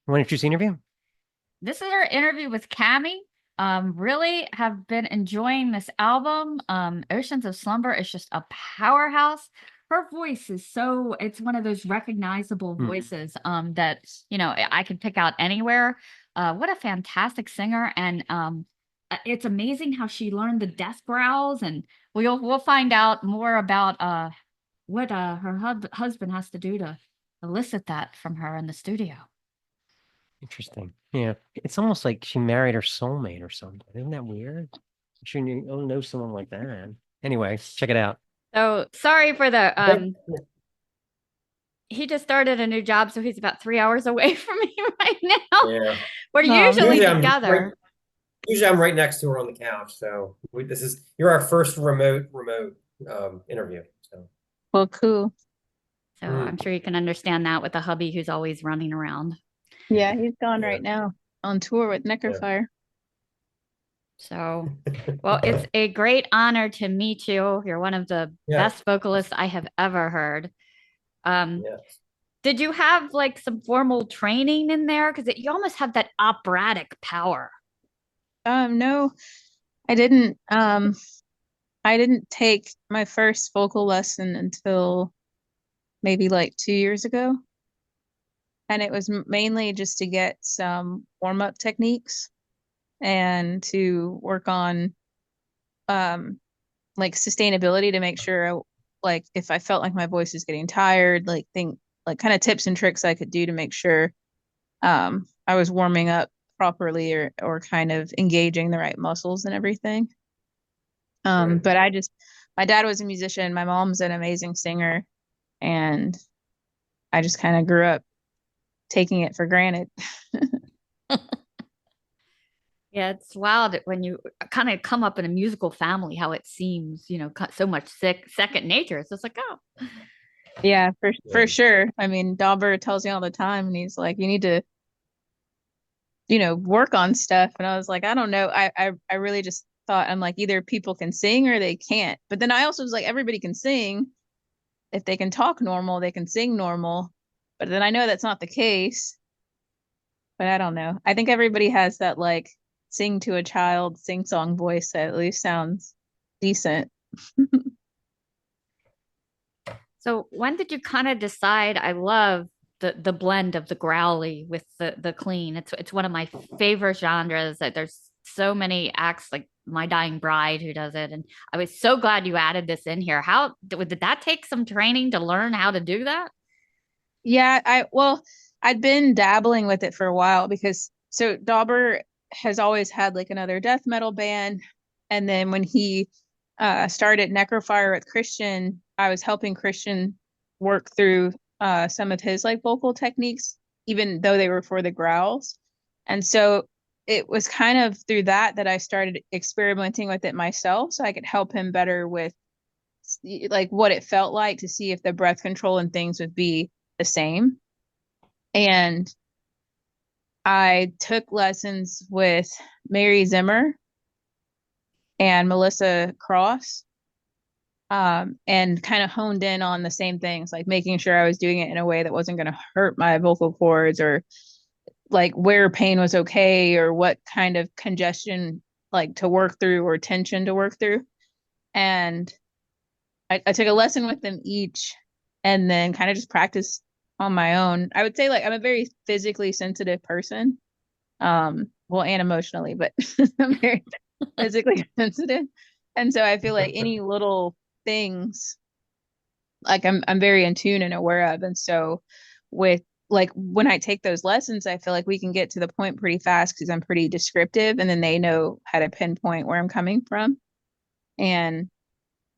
When did you see interview? This is our interview with Cammie. Really have been enjoying this album. Oceans of Slumber is just a powerhouse. Her voice is it's one of those recognizable Hmm. voices that, I can pick out anywhere. What a fantastic singer. And it's amazing how she learned the death growls. And we'll find out more about what her husband has to do to elicit that from her in the studio. Interesting. Yeah. It's almost like she married her soulmate or something. Isn't that weird? I'm sure you don't know someone like that. Anyway, check it out. So sorry for the Okay. he just started a new job, so he's about 3 hours away from me right now. Yeah. We're Oh usually Usually man. I'm right. together. Usually I'm right next to her on the couch. So you're our first remote interview. So Well, cool. So I'm mm, sure you can understand that with a hubby who's always running around. Yeah, he's gone yeah, right now on tour with yeah. Necrofire. So, well, it's a great honor to meet you. You're one of the Yeah. best vocalists I have ever heard. Um, Yeah. did you have like some formal training in there? Because you almost have that operatic power. No, I didn't. I didn't take my first vocal lesson until maybe like 2 years ago, and it was mainly just to get some warm-up techniques and to work on um like sustainability to make sure like if I felt like my voice is getting tired, like think like kind of tips and tricks I could do to make sure I was warming up properly or kind of engaging the right muscles and everything. Right. But my dad was a musician, my mom's an amazing singer, and I just kind of grew up taking it for granted. Yeah, it's wild when you kind of come up in a musical family, how it seems, so much second nature. It's just like, oh, Yeah, for Yeah. sure. I mean, Dauber tells me all the time, and he's like, you need to, work on stuff. And I was like, I don't know. I really just thought I'm like either people can sing or they can't. But then I also was like, everybody can sing. If they can talk normal, they can sing normal. But then I know that's not the case. But I don't know. I think everybody has that like sing to a child sing song voice that at least sounds decent. so when did you kind of decide? I love the blend of the growly with the clean. It's one of my favorite genres. That there's so many acts like My Dying Bride who does it, and I was so glad you added this in here. How did that take some training to learn how to do that? Yeah, I'd been dabbling with it for a while because so Dauber has always had like another death metal band. And then when he started Necrofire with Christian, I was helping Christian work through some of his like vocal techniques, even though they were for the growls. And so it was kind of through that I started experimenting with it myself so I could help him better with like what it felt like to see if the breath control and things would be the same. And I took lessons with Mary Zimmer and Melissa Cross, and kind of honed in on the same things, like making sure I was doing it in a way that wasn't going to hurt my vocal cords or like where pain was okay or what kind of congestion like to work through or tension to work through. And I took a lesson with them each and then kind of just practiced on my own. I would say like I'm a very physically sensitive person. Well, and emotionally, but I'm very physically sensitive. And so I feel like any little things like I'm very in tune and aware of. And so with like when I take those lessons, I feel like we can get to the point pretty fast because I'm pretty descriptive and then they know how to pinpoint where I'm coming from. And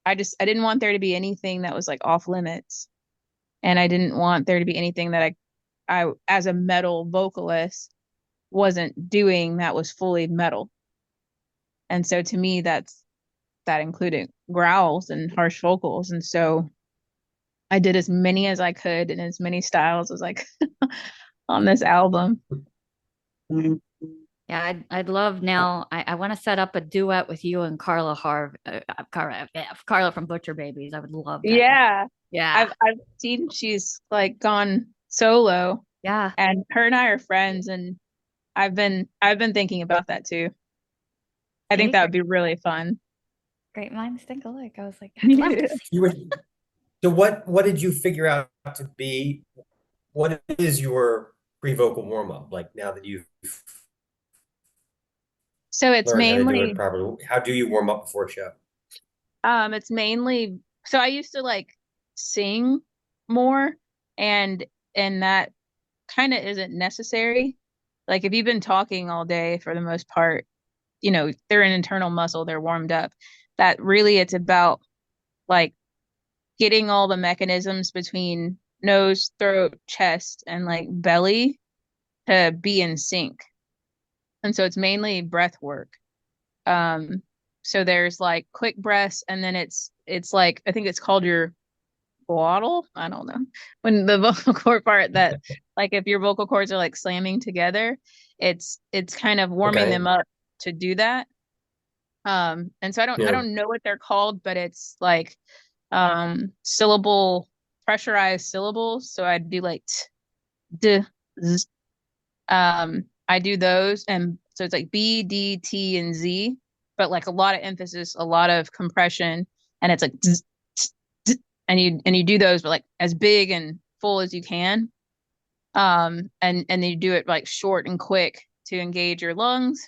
I didn't want there to be anything that was like off limits. And I didn't want there to be anything that I as a metal vocalist wasn't doing that was fully metal. And so to me that included growls and harsh vocals. And so I did as many as I could in as many styles as I could on this album. Yeah, I'd love now. I want to set up a duet with you and Carla Carla from Butcher Babies. I would love that. Yeah. Yeah, I've seen she's like gone solo. Yeah. And her and I are friends, and I've been thinking about that too. I think Hey, that would be really fun. great minds think alike. I was like, I'd love to see You were, so what did you figure out to be, what is your pre-vocal warm-up like now that you've So it's learned how to do it mainly properly? How do you warm up before a show? it's mainly so I used to like sing more, and that kind of isn't necessary. Like if you've been talking all day for the most part, you know, they're an internal muscle, they're warmed up. That really it's about like getting all the mechanisms between nose, throat, chest, and like belly to be in sync. And so it's mainly breath work. Um, so there's like quick breaths, and then it's like I think it's called your glottal. I don't know. When the vocal cord part that like if your vocal cords are like slamming together, it's kind of warming Okay. them up to do that. And so I Yeah. don't know what they're called, but it's like syllable pressurized syllables. So I do like t, d, z. I do those, and so it's like B, D, T, and Z, but like a lot of emphasis, a lot of compression, and it's like zzz, zzz, zzz, and you do those, but like as big and full as you can. And then you do it like short and quick to engage your lungs.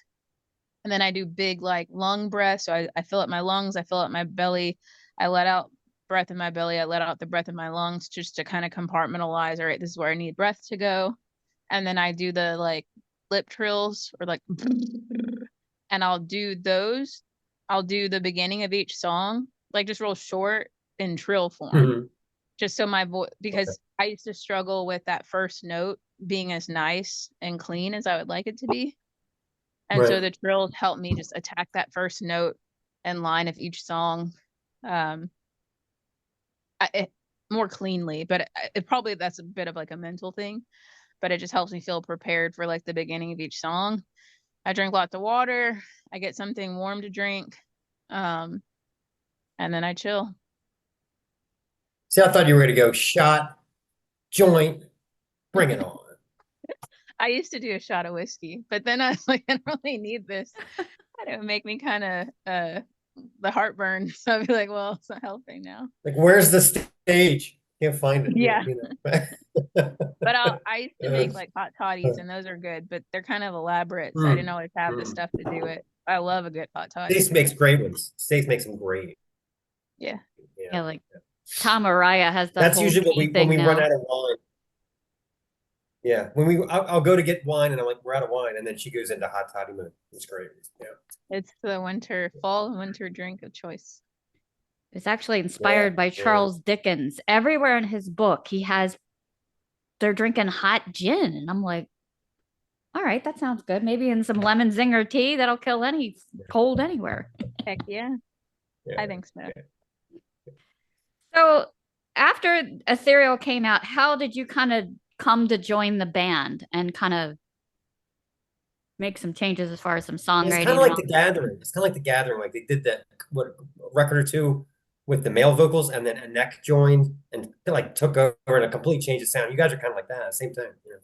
And then I do big like lung breaths. So I fill up my lungs, I fill up my belly, I let out breath in my belly, I let out the breath in my lungs just to kind of compartmentalize. All right, this is where I need breath to go. And then I do the like lip trills or like, and I'll do those. I'll do the beginning of each song, like just real short in trill form, Mhm. just so my voice, Okay. because I used to struggle with that first note being as nice and clean as I would like it to be. And so Right. the trills help me just attack that first note and line of each song um more cleanly, but it probably that's a bit of like a mental thing, but it just helps me feel prepared for like the beginning of each song. I drink lots of water, I get something warm to drink, um and then I chill. See, I thought you were gonna go shot, joint, bring it on. I used to do a shot of whiskey, but then I was like, I don't really need this. And it would make me kind of the heartburn. So I'd be like, well, it's not helping now. Like, where's the stage? Can't find it. Yeah. You know. But I used to make Uh, like hot toddies, and those are good, but they're kind of elaborate, so I didn't mm, always have the mm. stuff to do it. I love a good hot toddy. Stace makes great ones. Stace makes them great. Yeah. Yeah. Yeah, like Tom Araya has the That's whole usually what tea when thing we run now. out of wine. Yeah, when I'll go to get wine and I'm like, we're out of wine, and then she goes into hot toddy mode. It's great. Yeah, It's the fall and winter drink of choice. It's actually yeah, inspired by yeah. Charles Dickens. Everywhere in his book, they're drinking hot gin. And I'm like, all right, that sounds good. Maybe in some lemon zinger tea that'll kill any cold anywhere. Heck yeah. I Yeah. think so. So after Ethereal came out, how did you kind of come to join the band and kind of make some changes as far as some It's kind songwriting of and like all? the gathering. It's kind of like the gathering. Like they did that what a record or two with the male vocals, and then a neck joined and like took over and a complete change of sound. You guys are kind of like that, same thing. You know?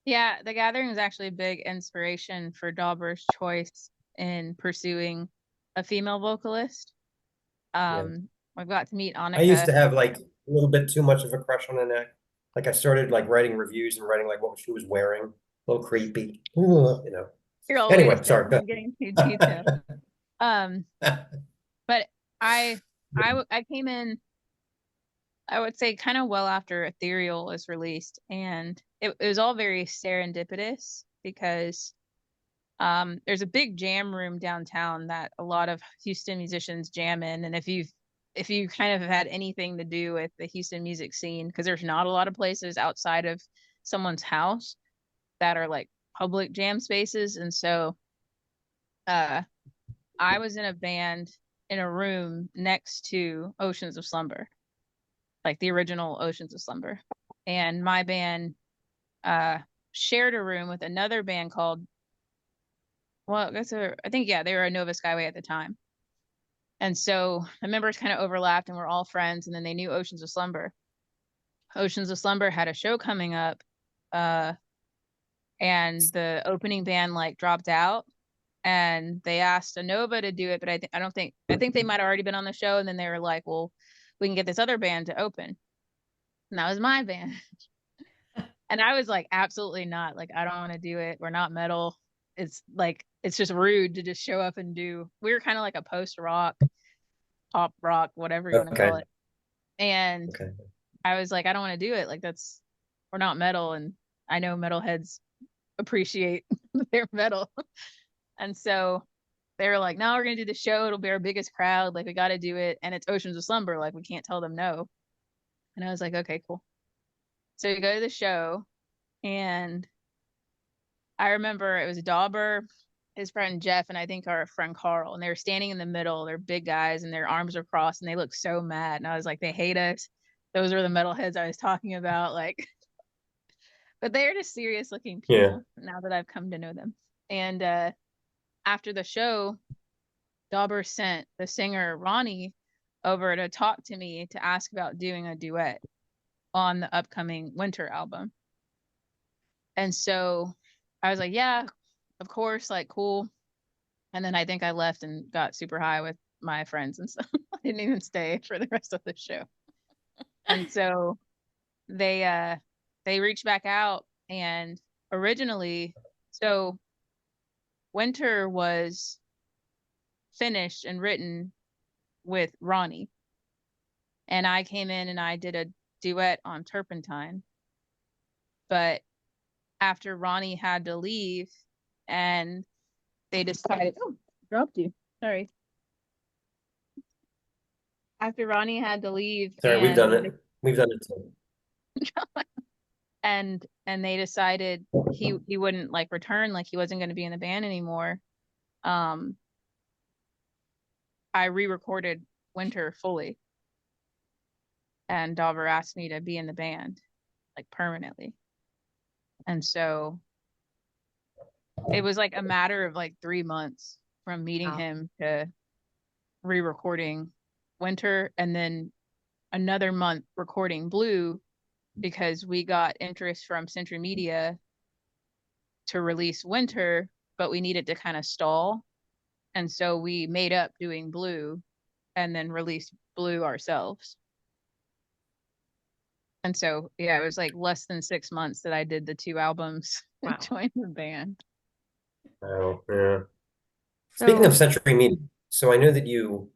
Yeah, The Gathering is actually a big inspiration for Dauber's choice in pursuing a female vocalist. Yeah. I've got to meet I used Annika. to have like a little bit too much of a crush on the neck. Like I started like writing reviews and writing like what she was wearing, a little creepy, you know. You're Anyway, always sorry. I'm getting too detailed. Um, but I came in, I would say, kind of well after Ethereal was released, and it was all very serendipitous because there's a big jam room downtown that a lot of Houston musicians jam in, and if you kind of have had anything to do with the Houston music scene, because there's not a lot of places outside of someone's house that are like public jam spaces, and so uh I was in a band in a room next to Oceans of Slumber, like the original Oceans of Slumber. And my band shared a room with another band called, well, I think, yeah, they were a Nova Skyway at the time. And so the members kind of overlapped and we're all friends. And then they knew Oceans of Slumber. Oceans of Slumber had a show coming up and the opening band like dropped out, and they asked Anova to do it, but I think they might have already been on the show, and then they were like, well, we can get this other band to open. And that was my band. And I was like, absolutely not. Like, I don't want to do it. We're not metal. It's like, it's just rude to just show up and do. We were kind of like a post rock, pop rock, whatever you want to call Okay. it. And Okay. I was like, I don't want to do it. Like, we're not metal. And I know metalheads appreciate their metal. And so they were like, no, we're going to do the show. It'll be our biggest crowd. Like, we got to do it. And it's Oceans of Slumber. Like, we can't tell them no. And I was like, okay, cool. So we go to the show, and I remember it was Dauber, his friend Jeff, and I think our friend Carl, and they were standing in the middle. They're big guys, and their arms are crossed, and they look so mad. And I was like, they hate us. Those are the metalheads I was talking about. Like, but they're just serious looking people now that I've come to know them. And after the show, Dauber sent the singer Ronnie over to talk to me to ask about doing a duet on the upcoming Winter album. And so I was like, yeah, of course, like, cool. And then I think I left and got super high with my friends and stuff. I didn't even stay for the rest of the show. And so they reached back out, and originally, so Winter was finished and written with Ronnie. And I came in and I did a duet on Turpentine. But after Ronnie had to leave, and they decided, oh, dropped you. Sorry. After Ronnie had to leave, Sorry, we've done it. We've done it too. and they decided he wouldn't like return, like he wasn't going to be in the band anymore. I re-recorded Winter fully, and Dauber asked me to be in the band like permanently. And so it was like a matter of like 3 months from meeting him to re-recording Winter, and then another month recording Blue, because we got interest from Century Media to release Winter, but we needed to kind of stall. And so we made up doing Blue and then released Blue ourselves. And so, yeah, it was like less than 6 months that I did the 2 albums and joined the band. Oh, yeah. Speaking of Century Media, so I know that you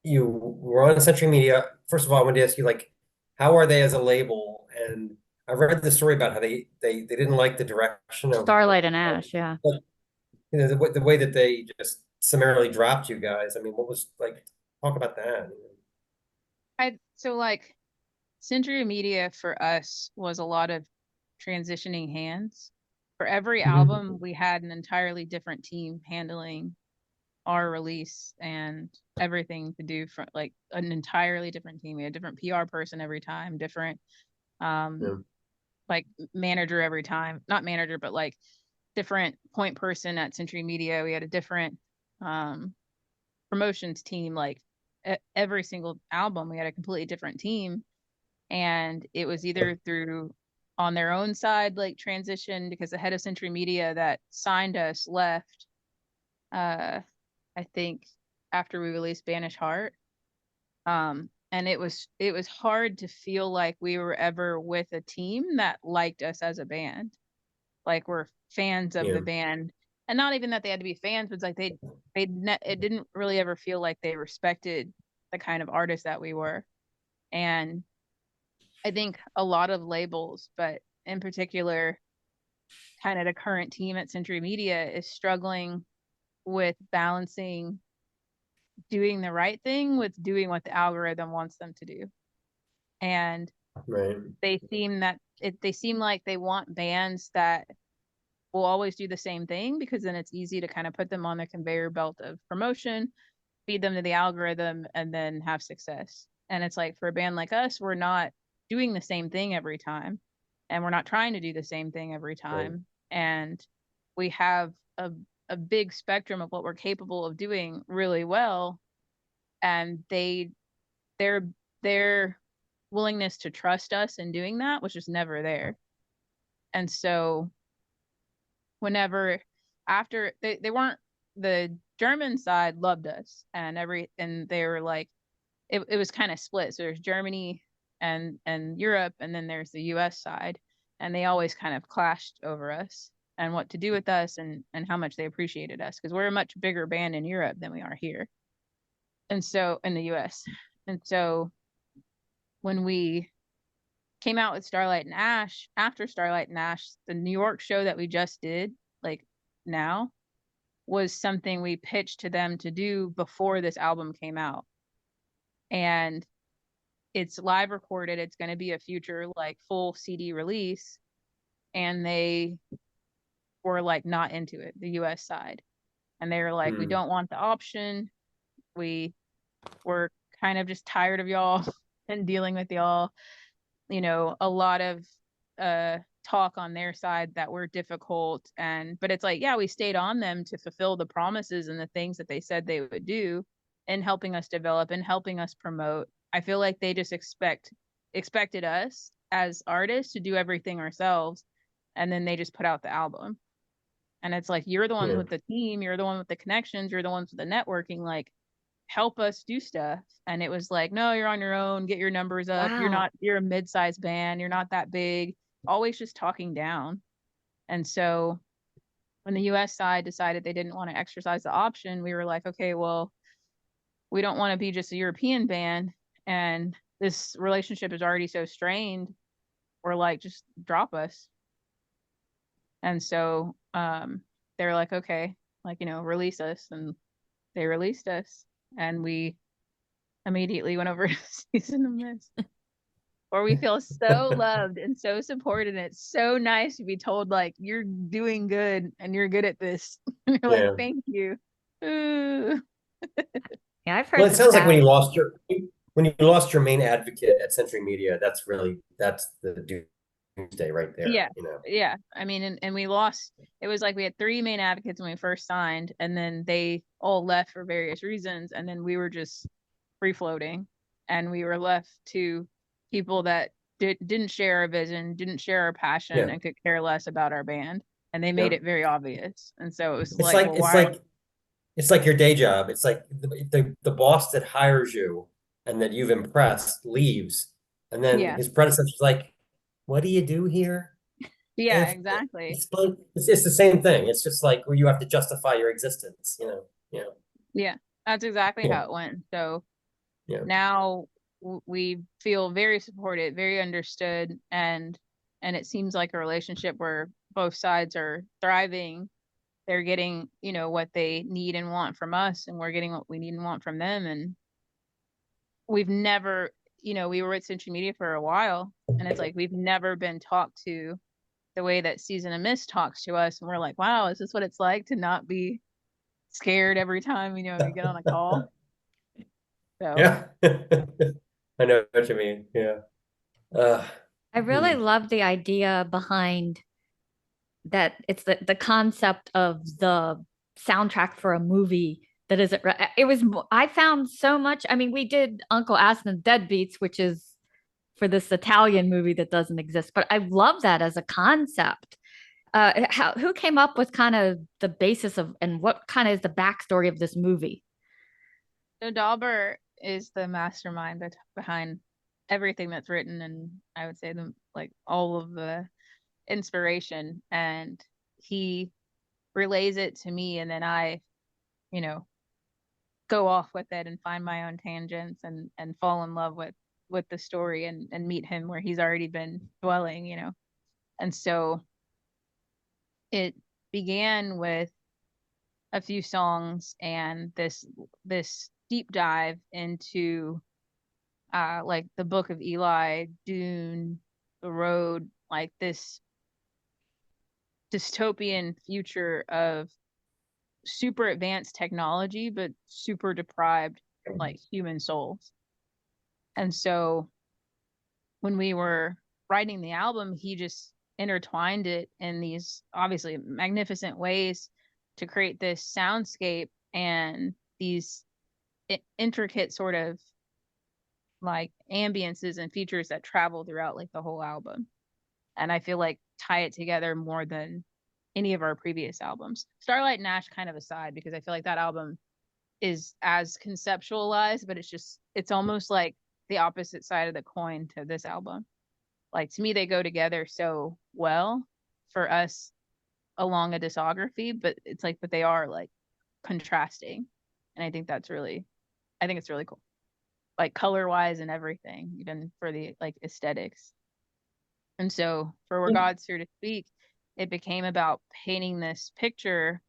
were on Century Media. First of all, I wanted to ask you, like, how are they as a label? And I read the story about how they didn't like the direction of Starlight and Ash, yeah. you know, the way that they just summarily dropped you guys. I mean, what was like, talk about that. So like Century Media for us was a lot of transitioning hands. For every album, we had an entirely different team handling our release and everything to do for like an entirely different team. We had a different PR person every time, different like manager every time. Not manager, but like different point person at Century Media. We had a different promotions team. Like every single album, we had a completely different team. And it was either through on their own side, like transition, because the head of Century Media that signed us left, I think after we released Banish Heart. And it was hard to feel like we were ever with a team that liked us as a band. Like we're fans of the band. And not even that they had to be fans, but it's like it didn't really ever feel like they respected the kind of artists that we were. And I think a lot of labels, but in particular, kind of the current team at Century Media is struggling with balancing doing the right thing with doing what the algorithm wants them to do. And they seem like they want bands that will always do the same thing, because then it's easy to kind of put them on the conveyor belt of promotion, feed them to the algorithm, and then have success. And it's like, for a band like us, we're not doing the same thing every time, and we're not trying to do the same thing every time. And we have a big spectrum of what we're capable of doing really well. And their willingness to trust us in doing that was just never there. And so whenever after they weren't, the German side loved us and they were like, it was kind of split. So there's Germany and Europe, and then there's the US side, and they always kind of clashed over us and what to do with us and how much they appreciated us, because we're a much bigger band in Europe than we are here. And so in the US. And so when we came out with Starlight and Ash, after Starlight and Ash, the New York show that we just did, like now, was something we pitched to them to do before this album came out. And it's live recorded. It's going to be a future like full CD release. And they were like not into it, the US side. And they were like, we don't want the option. We were kind of just tired of y'all and dealing with y'all. You know, a lot of talk on their side that were difficult. But it's like, yeah, we stayed on them to fulfill the promises and the things that they said they would do in helping us develop and helping us promote. I feel like they just expected us as artists to do everything ourselves, and then they just put out the album. And it's like, you're the ones with the team, you're the one with the connections, you're the ones with the networking, like help us do stuff. And it was like, no, you're on your own, get your numbers up. Wow. You're a mid-sized band, you're not that big, always just talking down. And so when the US side decided they didn't want to exercise the option, we were like, okay, well, we don't want to be just a European band, and this relationship is already so strained. We're like, just drop us. And so they're like, okay, like, you know, release us. And they released us, and we immediately went over to Season of Mist, where we feel so loved and so supported. And it's so nice to be told, like, you're doing good and you're good at this. And you're like, thank you. Ooh. Yeah, I've heard Well, it some sounds like bad. when you lost your main advocate at Century Media, that's the doomsday right there. Yeah. You know. Yeah. I mean, and we lost, it was like we had 3 main advocates when we first signed, and then they all left for various reasons. And then we were just free floating, and we were left to people that didn't share our vision, didn't share our passion, Yeah. and could care less about our band. And they made Yeah. it very obvious. And so it was It's like, like well, it's why? like it's like your day job. It's like the boss that hires you and that you've impressed leaves, and then Yeah. his predecessor's like, "What do you do here?" Yeah, If exactly. it's the same thing. It's just like where you have to justify your existence. You know. Yeah. Yeah, that's exactly Yeah. how it went. So Yeah. now we feel very supported, very understood, and it seems like a relationship where both sides are thriving. They're getting, you know, what they need and want from us, and we're getting what we need and want from them. And we've never, you know, we were at Century Media for a while, and it's like we've never been talked to the way that Season of Mist talks to us. And we're like, wow, is this what it's like to not be scared every time, you know, you get on a call? So Yeah. I know what you mean. Yeah. Uh, I really love the idea behind that. It's the concept of the soundtrack for a movie that isn't. It was. I found so much. I mean, we did Uncle Ass and the Deadbeats, which is for this Italian movie that doesn't exist. But I love that as a concept. Who came up with kind of the basis of, and what kind of is the backstory of this movie? Dauber is the mastermind behind everything that's written, and I would say like all of the inspiration. And he relays it to me, and then I, you know, go off with it and find my own tangents and fall in love with the story and meet him where he's already been dwelling, you know. And so it began with a few songs and this deep dive into like the Book of Eli, Dune, The Road, like this dystopian future of super advanced technology but super deprived like human souls. And so when we were writing the album, he just intertwined it in these obviously magnificent ways to create this soundscape and these intricate sort of like ambiences and features that travel throughout like the whole album. And I feel like tie it together more than any of our previous albums. Starlight and Ash kind of aside, because I feel like that album is as conceptualized, but it's almost like the opposite side of the coin to this album. Like to me, they go together so well for us along a discography, but it's like, but they are like contrasting. And I think it's really cool. Like color wise and everything, even for the like aesthetics. And so for Where God's Here to Speak, it became about painting this picture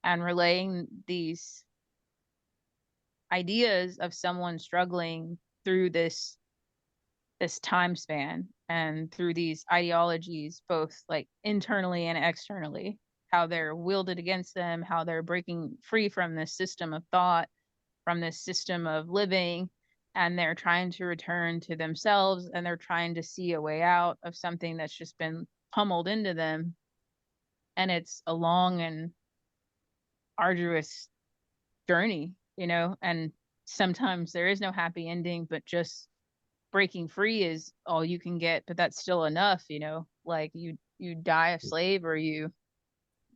and relaying these ideas of someone struggling through this time span and through these ideologies, both like internally and externally, how they're wielded against them, how they're breaking free from this system of thought, from this system of living, and they're trying to return to themselves, and they're trying to see a way out of something that's just been pummeled into them. And it's a long and arduous journey, and sometimes there is no happy ending, but just breaking free is all you can get, but that's still enough, like you die a slave or you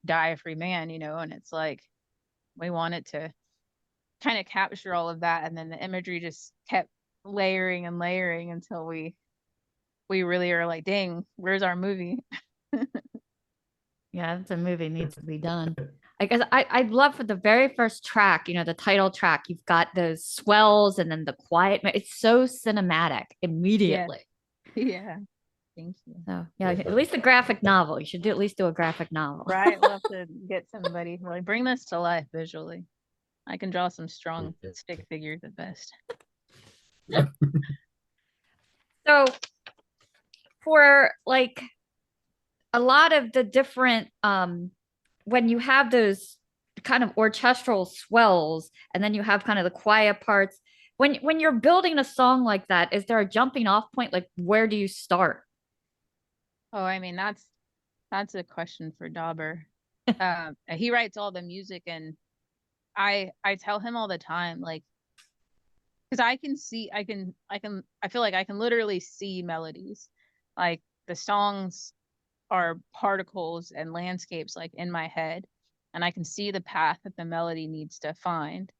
die a free man, and it's like we wanted to kind of capture all of that, and then the imagery just kept layering and layering until we really are like, dang, where's our movie? Yeah, the movie needs to be done. I guess I'd love for the very first track, the title track, you've got those swells and then the quiet. It's so cinematic immediately. Yeah. Thank you. So yeah, at least a graphic novel. You should at least do a graphic novel. Right. We'll have to get somebody like bring this to life visually. I can draw some strong stick figures at best. So for like a lot of the different when you have those kind of orchestral swells and then you have kind of the quiet parts, when you're building a song like that, is there a jumping off point? Like where do you start? Oh, I mean that's a question for Dauber. He writes all the music, and I tell him all the time, like, because I feel like I can literally see melodies. Like the songs are particles and landscapes like in my head, and I can see the path that the melody needs to find.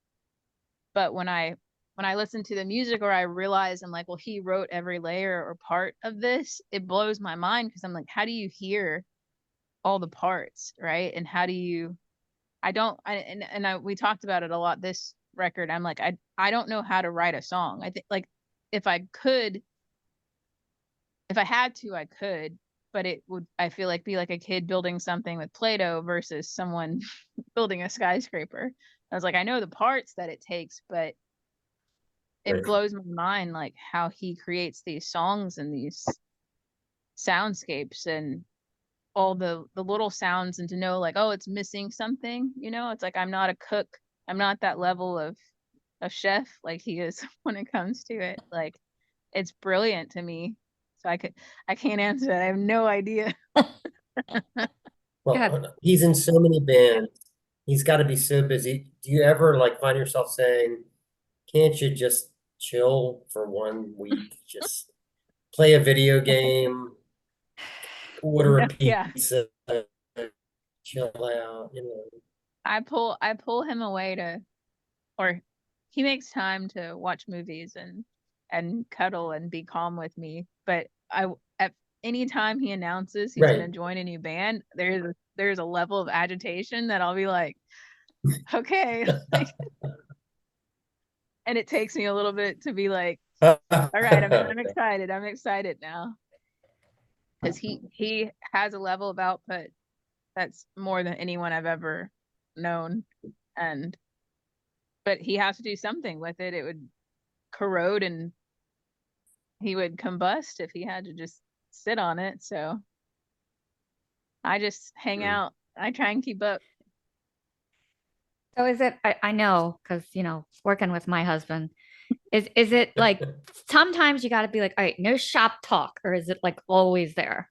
But when I listen to the music, or I realize I'm like, well, he wrote every layer or part of this, it blows my mind, because I'm like, how do you hear all the parts, right? And how do you we talked about it a lot this record. I'm like, I don't know how to write a song. I think like if I had to, I could, but it would, I feel like, be like a kid building something with Play-Doh versus someone building a skyscraper. I was like, I know the parts that it takes, but it blows my mind like how he creates these songs and these soundscapes and all the little sounds, and to know like, oh, it's missing something, it's like, I'm not a cook, I'm not that level of chef like he is when it comes to it. Like it's brilliant to me. So I can't answer that. I have no idea. Well, he's in so many bands. He's got to be so busy. Do you ever like find yourself saying, can't you just chill for 1 week? Just play a video game, order a Yeah. pizza, chill out, I pull him away or he makes time to watch movies and cuddle and be calm with me. But at any time he announces he's Right. going to join a new band, there's a level of agitation that I'll be like, okay. And it takes me a little bit to be like, all right, I'm excited. I'm excited now. Because he has a level of output that's more than anyone I've ever known. But he has to do something with it. It would corrode and he would combust if he had to just sit on it. So I just hang out. I try and keep up. So is it, I know, because working with my husband, is it like sometimes you got to be like, all right, no shop talk, or is it like always there?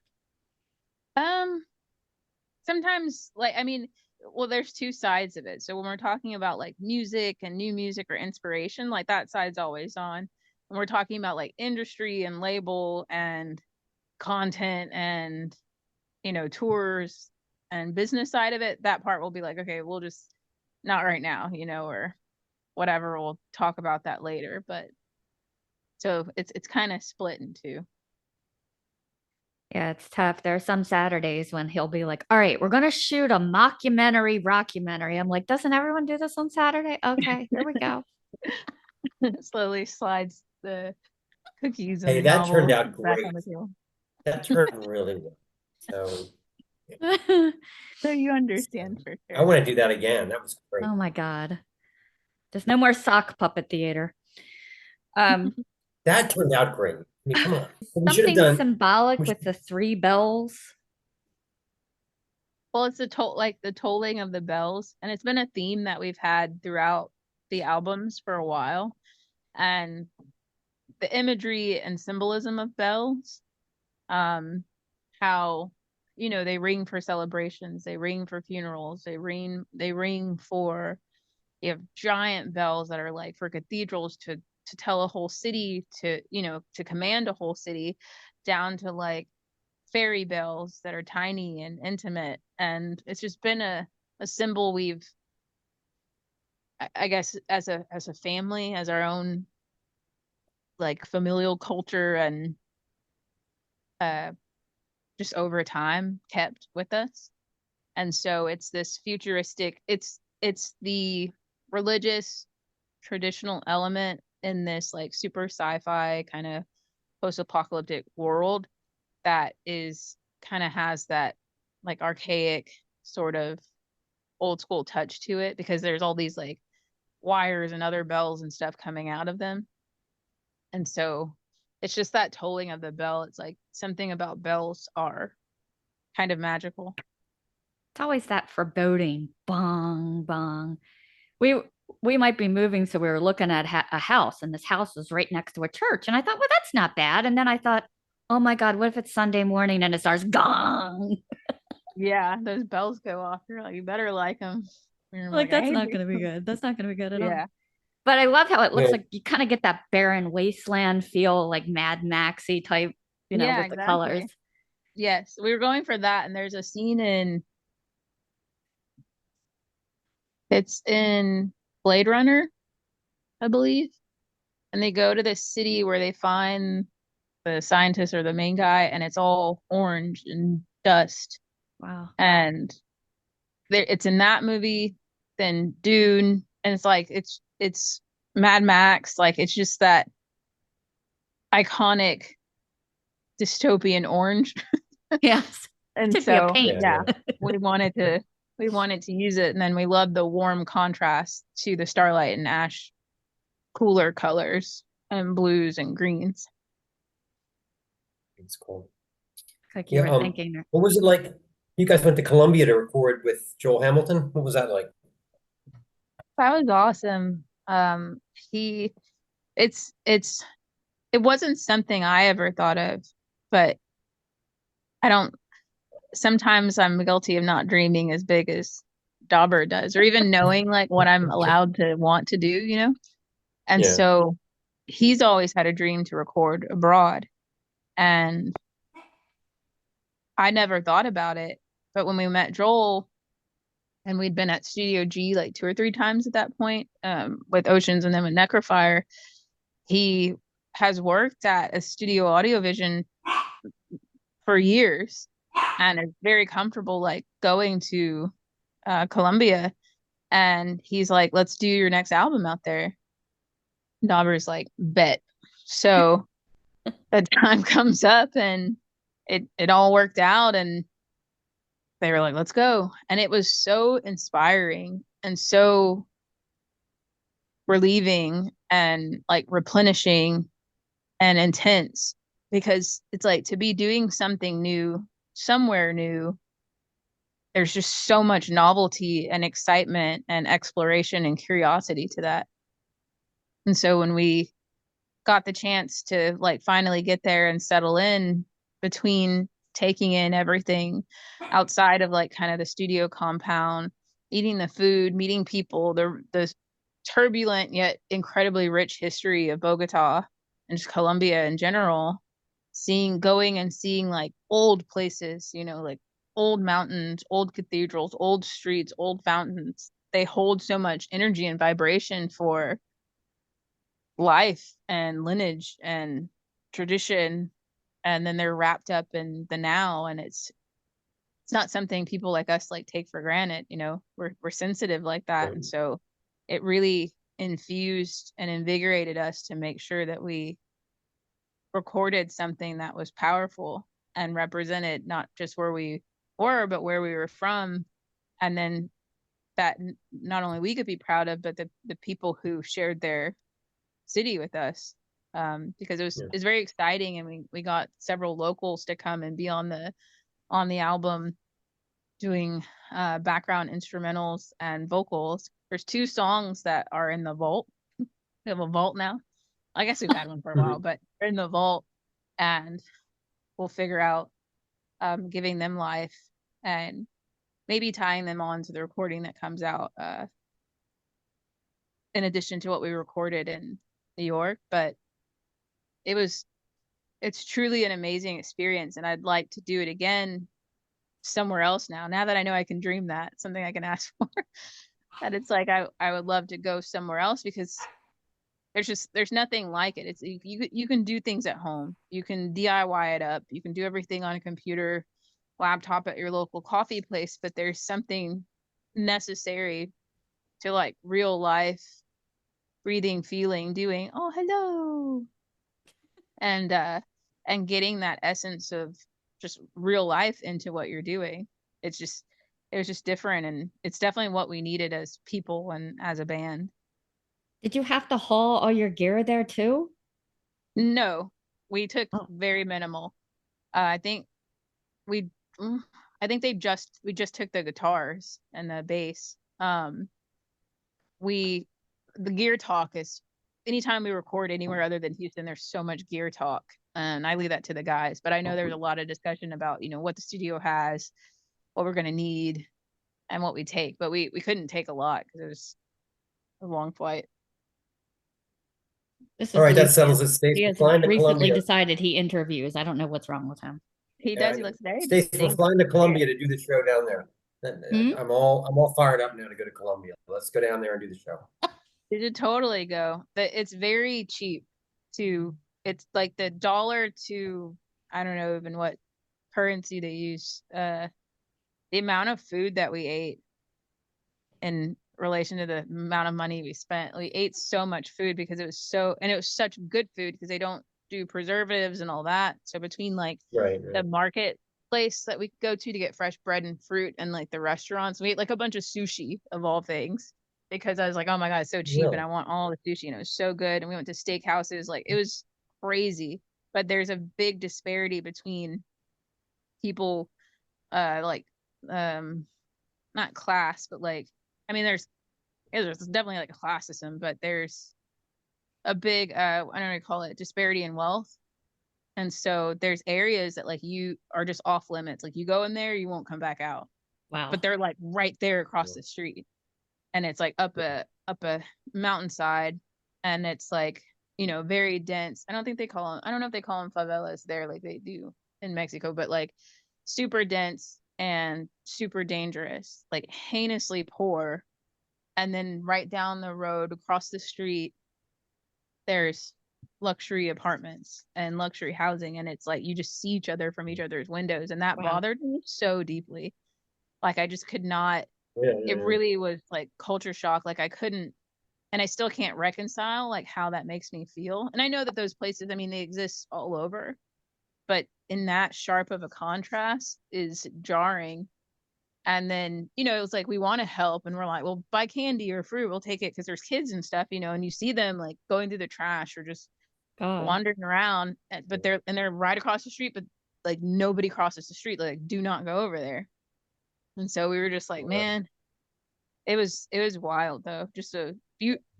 Sometimes, like, I mean, well, there's two sides of it. So when we're talking about like music and new music or inspiration, like that side's always on. when we're talking about like industry and label and content and, you know, tours and business side of it, that part will be like, okay, we'll just not right now, you know, or whatever. We'll talk about that later. But so it's kind of split in two. Yeah, it's tough. There are some Saturdays when he'll be like, all right, we're going to shoot a rockumentary. I'm like, doesn't everyone do this on Saturday? Okay, here we go. Slowly slides the cookies Hey, and that turned novels out back great. on the table. That turned really well. So So you understand for I sure. want to do that again. That was great. Oh my God. There's no more sock puppet theater. Um, That turned out great. I mean, come on. We should have something done. symbolic we with should- the three bells. Well, it's the tolling of the bells, and it's been a theme that we've had throughout the albums for a while. And the imagery and symbolism of bells, how, you know, they ring for celebrations, they ring for funerals, they ring for, you have giant bells that are like for cathedrals to tell a whole city, to, you know, to command a whole city, down to like fairy bells that are tiny and intimate. And it's just been a symbol we've, I guess, as a family, as our own like familial culture, and uh just over time kept with us. And so it's this futuristic, it's the religious traditional element in this like super sci-fi kind of post-apocalyptic world that is kind of has that like archaic sort of old school touch to it, because there's all these like wires and other bells and stuff coming out of them. And so it's just that tolling of the bell. It's like something about bells are kind of magical. It's always that foreboding bong bong. We we might be moving, so we were looking at a house, and this house was right next to a church. And I thought, well, that's not bad. And then I thought, oh my God, what if it's Sunday morning and it starts gong? Yeah, those bells go off. You're like, you better like them. You're Like, like, I that's hate not these. going to be good. That's not going to be good at all. Yeah. But I love how it looks Yeah. like you kind of get that barren wasteland feel, like Mad Maxy type, you know, Yeah, with the exactly. colors. Yes, we were going for that, and there's a scene it's in Blade Runner, I believe. And they go to this city where they find the scientist or the main guy, and it's all orange and dust. Wow. And it's in that movie, then Dune, and it's like it's Mad Max, like it's just that iconic dystopian orange. Yes. And Should be a so paint. yeah, we wanted to use it, and then we loved the warm contrast to the starlight and ash cooler colors and blues and greens. It's cool. Like you Yeah. were thinking there. What was it like? You guys went to Columbia to record with Joel Hamilton. What was that like? That was awesome. He it's it wasn't something I ever thought of, but I don't sometimes I'm guilty of not dreaming as big as Dauber does, or even knowing like what I'm allowed to want to do, you know? And Yeah. so he's always had a dream to record abroad. And I never thought about it. But when we met Joel, and we'd been at Studio G like 2 or 3 times at that point, with Oceans and then with Necrofire, he has worked at a studio Audiovision for years and is very comfortable like going to Columbia. And he's like, let's do your next album out there. Dauber's like, bet. So the time comes up, and it all worked out, and they were like, let's go. And it was so inspiring and so relieving and like replenishing and intense, because it's like to be doing something new somewhere new, there's just so much novelty and excitement and exploration and curiosity to that. And so when we got the chance to like finally get there and settle in, between taking in everything outside of like kind of the studio compound, eating the food, meeting people, the turbulent yet incredibly rich history of Bogota, and just Colombia in general, going and seeing like old places, like old mountains, old cathedrals, old streets, old fountains. They hold so much energy and vibration for life and lineage and tradition, and then they're wrapped up in the now, and it's not something people like us like take for granted. We're sensitive like that, and so it really infused and invigorated us to make sure that we recorded something that was powerful and represented not just where we were, but where we were from, and then that not only we could be proud of, but the people who shared their city with us, because it was very exciting, and we got several locals to come and be on the album doing background instrumentals and vocals. There's 2 songs that are in the vault. We have a vault now. I guess we've had one for a while, but they're in the vault, and we'll figure out giving them life and maybe tying them on to the recording that comes out in addition to what we recorded in New York. But it's truly an amazing experience, and I'd like to do it again somewhere else now that I know I can dream that, something I can ask for. And it's like I would love to go somewhere else, because there's nothing like it. It's you can do things at home. You can DIY it up. You can do everything on a computer, laptop at your local coffee place, but there's something necessary to like real life, breathing, feeling, doing, oh hello, and getting that essence of just real life into what you're doing. It was just different, and it's definitely what we needed as people and as a band. Did you have to haul all your gear there too? No, we took Oh. very minimal. I think we I think we just took the guitars and the bass. The gear talk is anytime we record anywhere other than Houston, there's so much gear talk, and I leave that to the guys. But I know there's a lot of discussion about what the studio has, what we're gonna need, and what we take. But we couldn't take a lot because it was a long flight. This All is right, that Luke. settles it. Stacy, He we're has flying to recently Columbia. decided he interviews. I don't know what's wrong with him. He does. He looks very Stacy, we're distinct. flying to Columbia to do the show down there. Hmm? I'm all fired up now to go to Columbia. Let's go down there and do the show. You should totally go. It's very cheap to. It's like the dollar to, I don't know even what currency they use. The amount of food that we ate in relation to the amount of money we spent. We ate so much food because it was such good food, because they don't do preservatives and all that. So between like Right. the market place that we go to get fresh bread and fruit, and like the restaurants, we ate like a bunch of sushi of all things, because I was like, oh my God, it's so cheap, Really? and I want all the sushi, and it was so good. And we went to steakhouses, like it was crazy. But there's a big disparity between people, like not class, but like, I mean, there's definitely like a class system, but there's a big I don't know how to call it, disparity in wealth. And so there's areas that like you are just off limits. Like you go in there, you won't come back out. Wow. But they're like right there across the street. And it's like up a mountainside, and it's like, very dense. I don't know if they call them favelas there like they do in Mexico, but like super dense and super dangerous, like heinously poor. And then right down the road across the street, there's luxury apartments and luxury housing, and it's like you just see each other from each other's windows, and that Wow. bothered me so deeply. Like I just could not. Yeah, It really was like culture shock. Like I couldn't, and I still can't reconcile like how that makes me feel. And I know that those places, I mean, they exist all over, but in that sharp of a contrast is jarring. And then, it's like we want to help, and we're like, well, buy candy or fruit, we'll take it because there's kids and stuff, and you see them like going through the trash or just God. wandering around, but they're right across the street, but like nobody crosses the street. Like, do not go over there. And so we were just like, man, it was wild though. Just a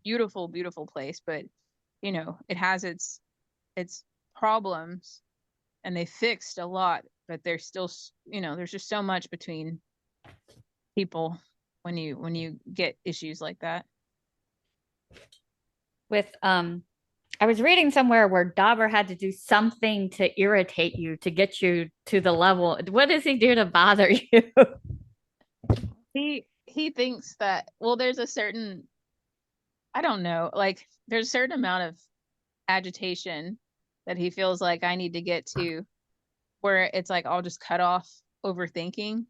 beautiful, beautiful place, but it has its problems, and they fixed a lot, but there's still, there's just so much between people when you get issues like that. With I was reading somewhere where Dauber had to do something to irritate you to get you to the level. What does he do to bother you? He thinks that, well, there's a certain, I don't know, like there's a certain amount of agitation that he feels like I need to get to where it's like I'll just cut off overthinking,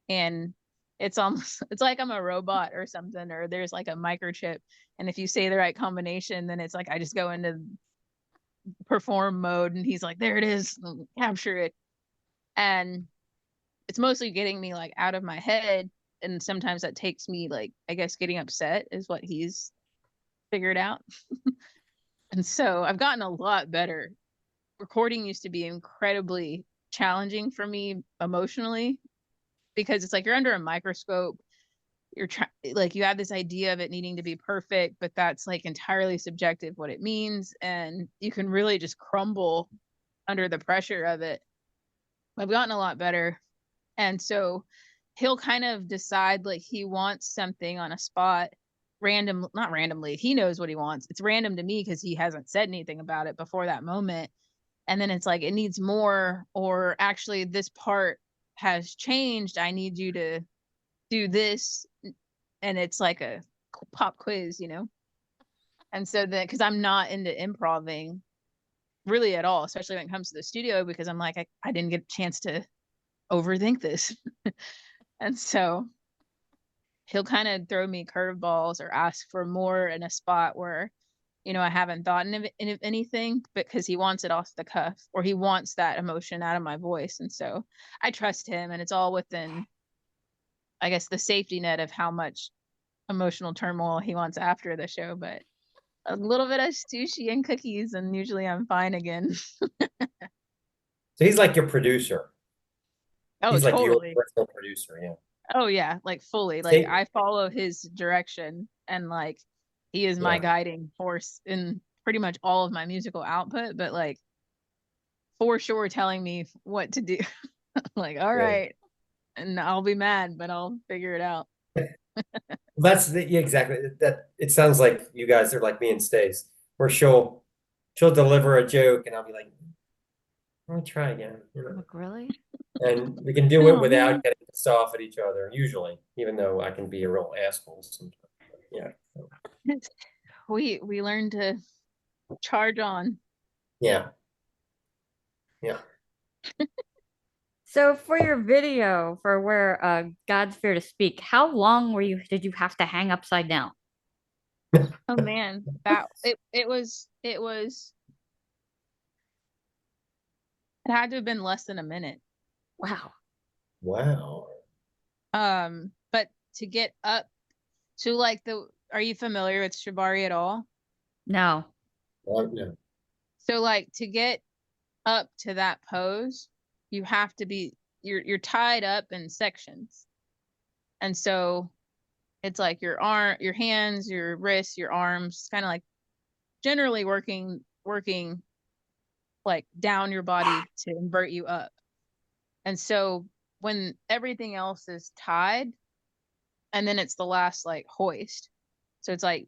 and it's almost it's like I'm a robot or something, or there's like a microchip, and if you say the right combination, then it's like I just go into perform mode, and he's like, there it is, capture it. And it's mostly getting me like out of my head, and sometimes that takes me like, I guess, getting upset is what he's figured out. And so I've gotten a lot better. Recording used to be incredibly challenging for me emotionally, because it's like you're under a microscope. You're trying, like, you have this idea of it needing to be perfect, but that's like entirely subjective what it means, and you can really just crumble under the pressure of it. I've gotten a lot better. And so he'll kind of decide like he wants something on a spot, random, not randomly, he knows what he wants. It's random to me because he hasn't said anything about it before that moment. And then it's like, it needs more, or actually this part has changed, I need you to do this. And it's like a pop quiz, you know. And so then, because I'm not into improving really at all, especially when it comes to the studio, because I'm like, I didn't get a chance to overthink this. And so he'll kind of throw me curveballs or ask for more in a spot where, you know, I haven't thought of anything, because he wants it off the cuff, or he wants that emotion out of my voice. And so I trust him, and it's all within, I guess, the safety net of how much emotional turmoil he wants after the show. But a little bit of sushi and cookies, and usually I'm fine again. So he's like your producer. Oh, He's like your totally. personal producer, yeah. Oh yeah, like fully. Like See? I follow his direction, and like he is my Yeah. guiding force in pretty much all of my musical output, but like for sure telling me what to do. Like, all Yeah. right, and I'll be mad, but I'll figure it out. Yeah, exactly. That it sounds like you guys are like me and Stace, where she'll deliver a joke and I'll be like, let me try again. You know? Like, really? And we can do it Oh, without man. getting pissed off at each other, usually, even though I can be a real asshole sometimes. Yeah. We learn to charge on. Yeah. Yeah. So for your video for where God's Fear to Speak, how long did you have to hang upside down? Oh man, that it had to have been less than a minute. Wow. Wow. But to get up to like are you familiar with shibari at all? No. Yeah. So like to get up to that pose, you have to be, you're tied up in sections. And so it's like your hands, your wrists, your arms, kind of like generally working like down your body to invert you up. And so when everything else is tied, and then it's the last like hoist. So it's like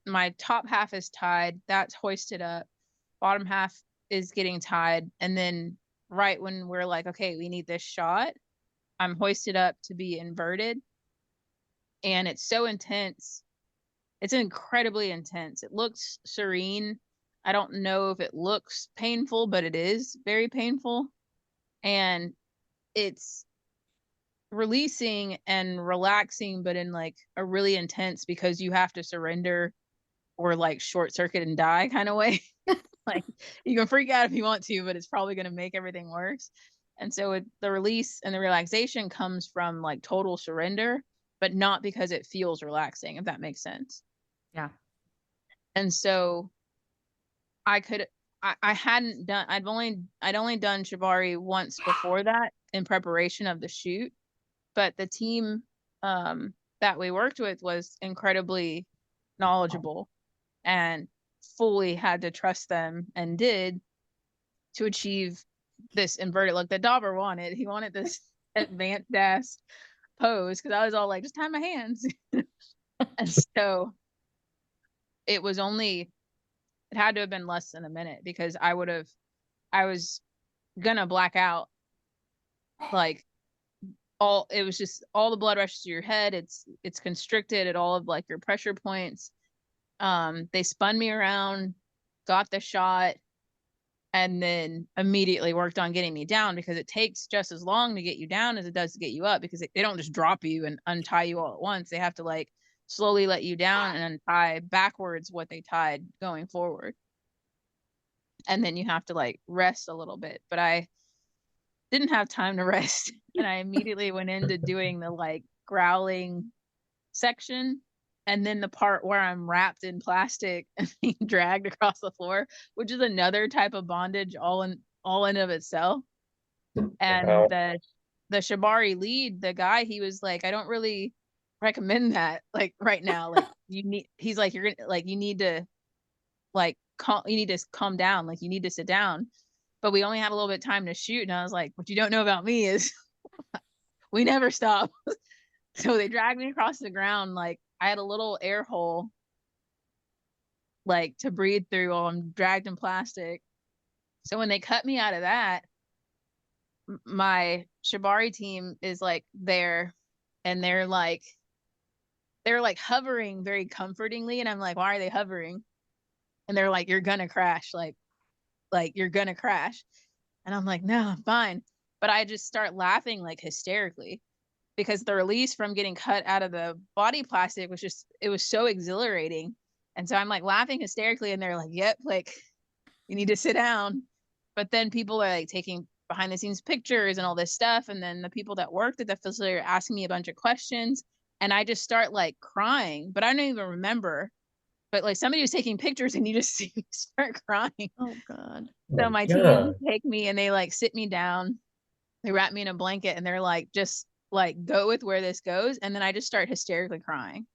my top half is tied, that's hoisted up, bottom half is getting tied, and then right when we're like, okay, we need this shot, I'm hoisted up to be inverted. And it's so intense. It's incredibly intense. It looks serene. I don't know if it looks painful, but it is very painful. And it's releasing and relaxing, but in like a really intense, because you have to surrender or like short circuit and die kind of way. Like you can freak out if you want to, but it's probably going to make everything worse. And so the release and the relaxation comes from like total surrender, but not because it feels relaxing, if that makes sense. Yeah. And so I hadn't done, I'd only done shibari once before that in preparation of the shoot, but the team that we worked with was incredibly knowledgeable, and fully had to trust them, and did, to achieve this inverted look that Dauber wanted. He wanted this advanced ass pose, because I was all like, just tie my hands. And so it was only it had to have been less than a minute because I was gonna black out. Like it was just all the blood rushes to your head. It's constricted at all of like your pressure points. They spun me around, got the shot, and then immediately worked on getting me down because it takes just as long to get you down as it does to get you up because they don't just drop you and untie you all at once. They have to like slowly let you down and untie backwards what they tied going forward. And then you have to like rest a little bit. But I didn't have time to rest. And I immediately went into doing the like growling section. And then the part where I'm wrapped in plastic and being dragged across the floor, which is another type of bondage all in of itself. And Wow. the Shibari lead, the guy, he was like, I don't really recommend that like right now. Like he's like, you're gonna like you need to like you need to calm down, like you need to sit down. But we only have a little bit of time to shoot. And I was like, what you don't know about me is we never stop. So they dragged me across the ground. Like I had a little air hole like to breathe through while I'm dragged in plastic. So when they cut me out of that, my Shibari team is like there and they're like hovering very comfortingly. And I'm like, why are they hovering? And they're like, you're gonna crash. Like you're gonna crash. And I'm like, no, I'm fine. But I just start laughing like hysterically because the release from getting cut out of the body plastic was just, it was so exhilarating. And so I'm like laughing hysterically and they're like, yep, like you need to sit down. But then people are like taking behind the scenes pictures and all this stuff. And then the people that worked at the facility are asking me a bunch of questions. And I just start like crying, but I don't even remember. But like somebody was taking pictures and you just see me start crying. Oh God. So my team take me and they like sit me down. They wrap me in a blanket and they're like, just like go with where this goes. And then I just start hysterically crying.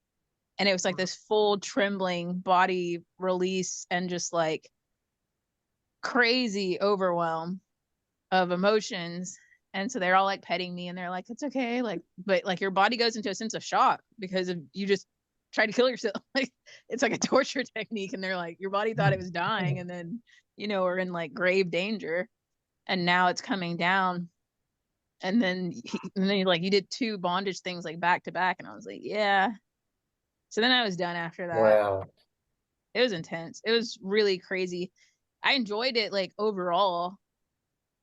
And it was like this full trembling body release and just like crazy overwhelm of emotions. And so they're all like petting me and they're like, it's okay. Like, but like your body goes into a sense of shock because of you just try to kill yourself. Like it's like a torture technique. And they're like, your body thought it was dying. And then, we're in like grave danger. And now it's coming down. And then like you did 2 bondage things like back to back. And I was like, yeah. So then I was done after that. Wow. It was intense. It was really crazy. I enjoyed it like overall.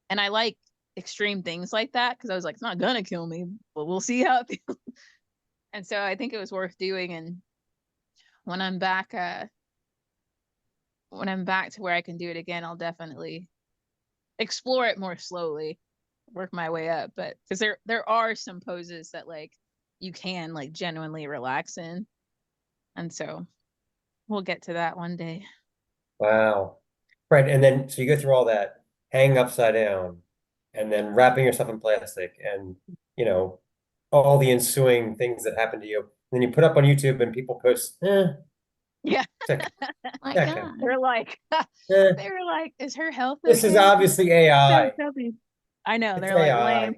And I like extreme things like that because I was like, it's not gonna kill me, but we'll see how it feels. And so I think it was worth doing. And when I'm back to where I can do it again, I'll definitely explore it more slowly, work my way up. But because there are some poses that like you can like genuinely relax in. And so we'll get to that one day. Wow. Right. And then, so you go through all that, hanging upside down, and then wrapping yourself in plastic and, you know, all the ensuing things that happen to you. And then you put up on YouTube and people post, Yeah. it's My okay. God. They're like, Eh, they were like, is her health this is okay? obviously AI. I know. It's They're like, AI. lame,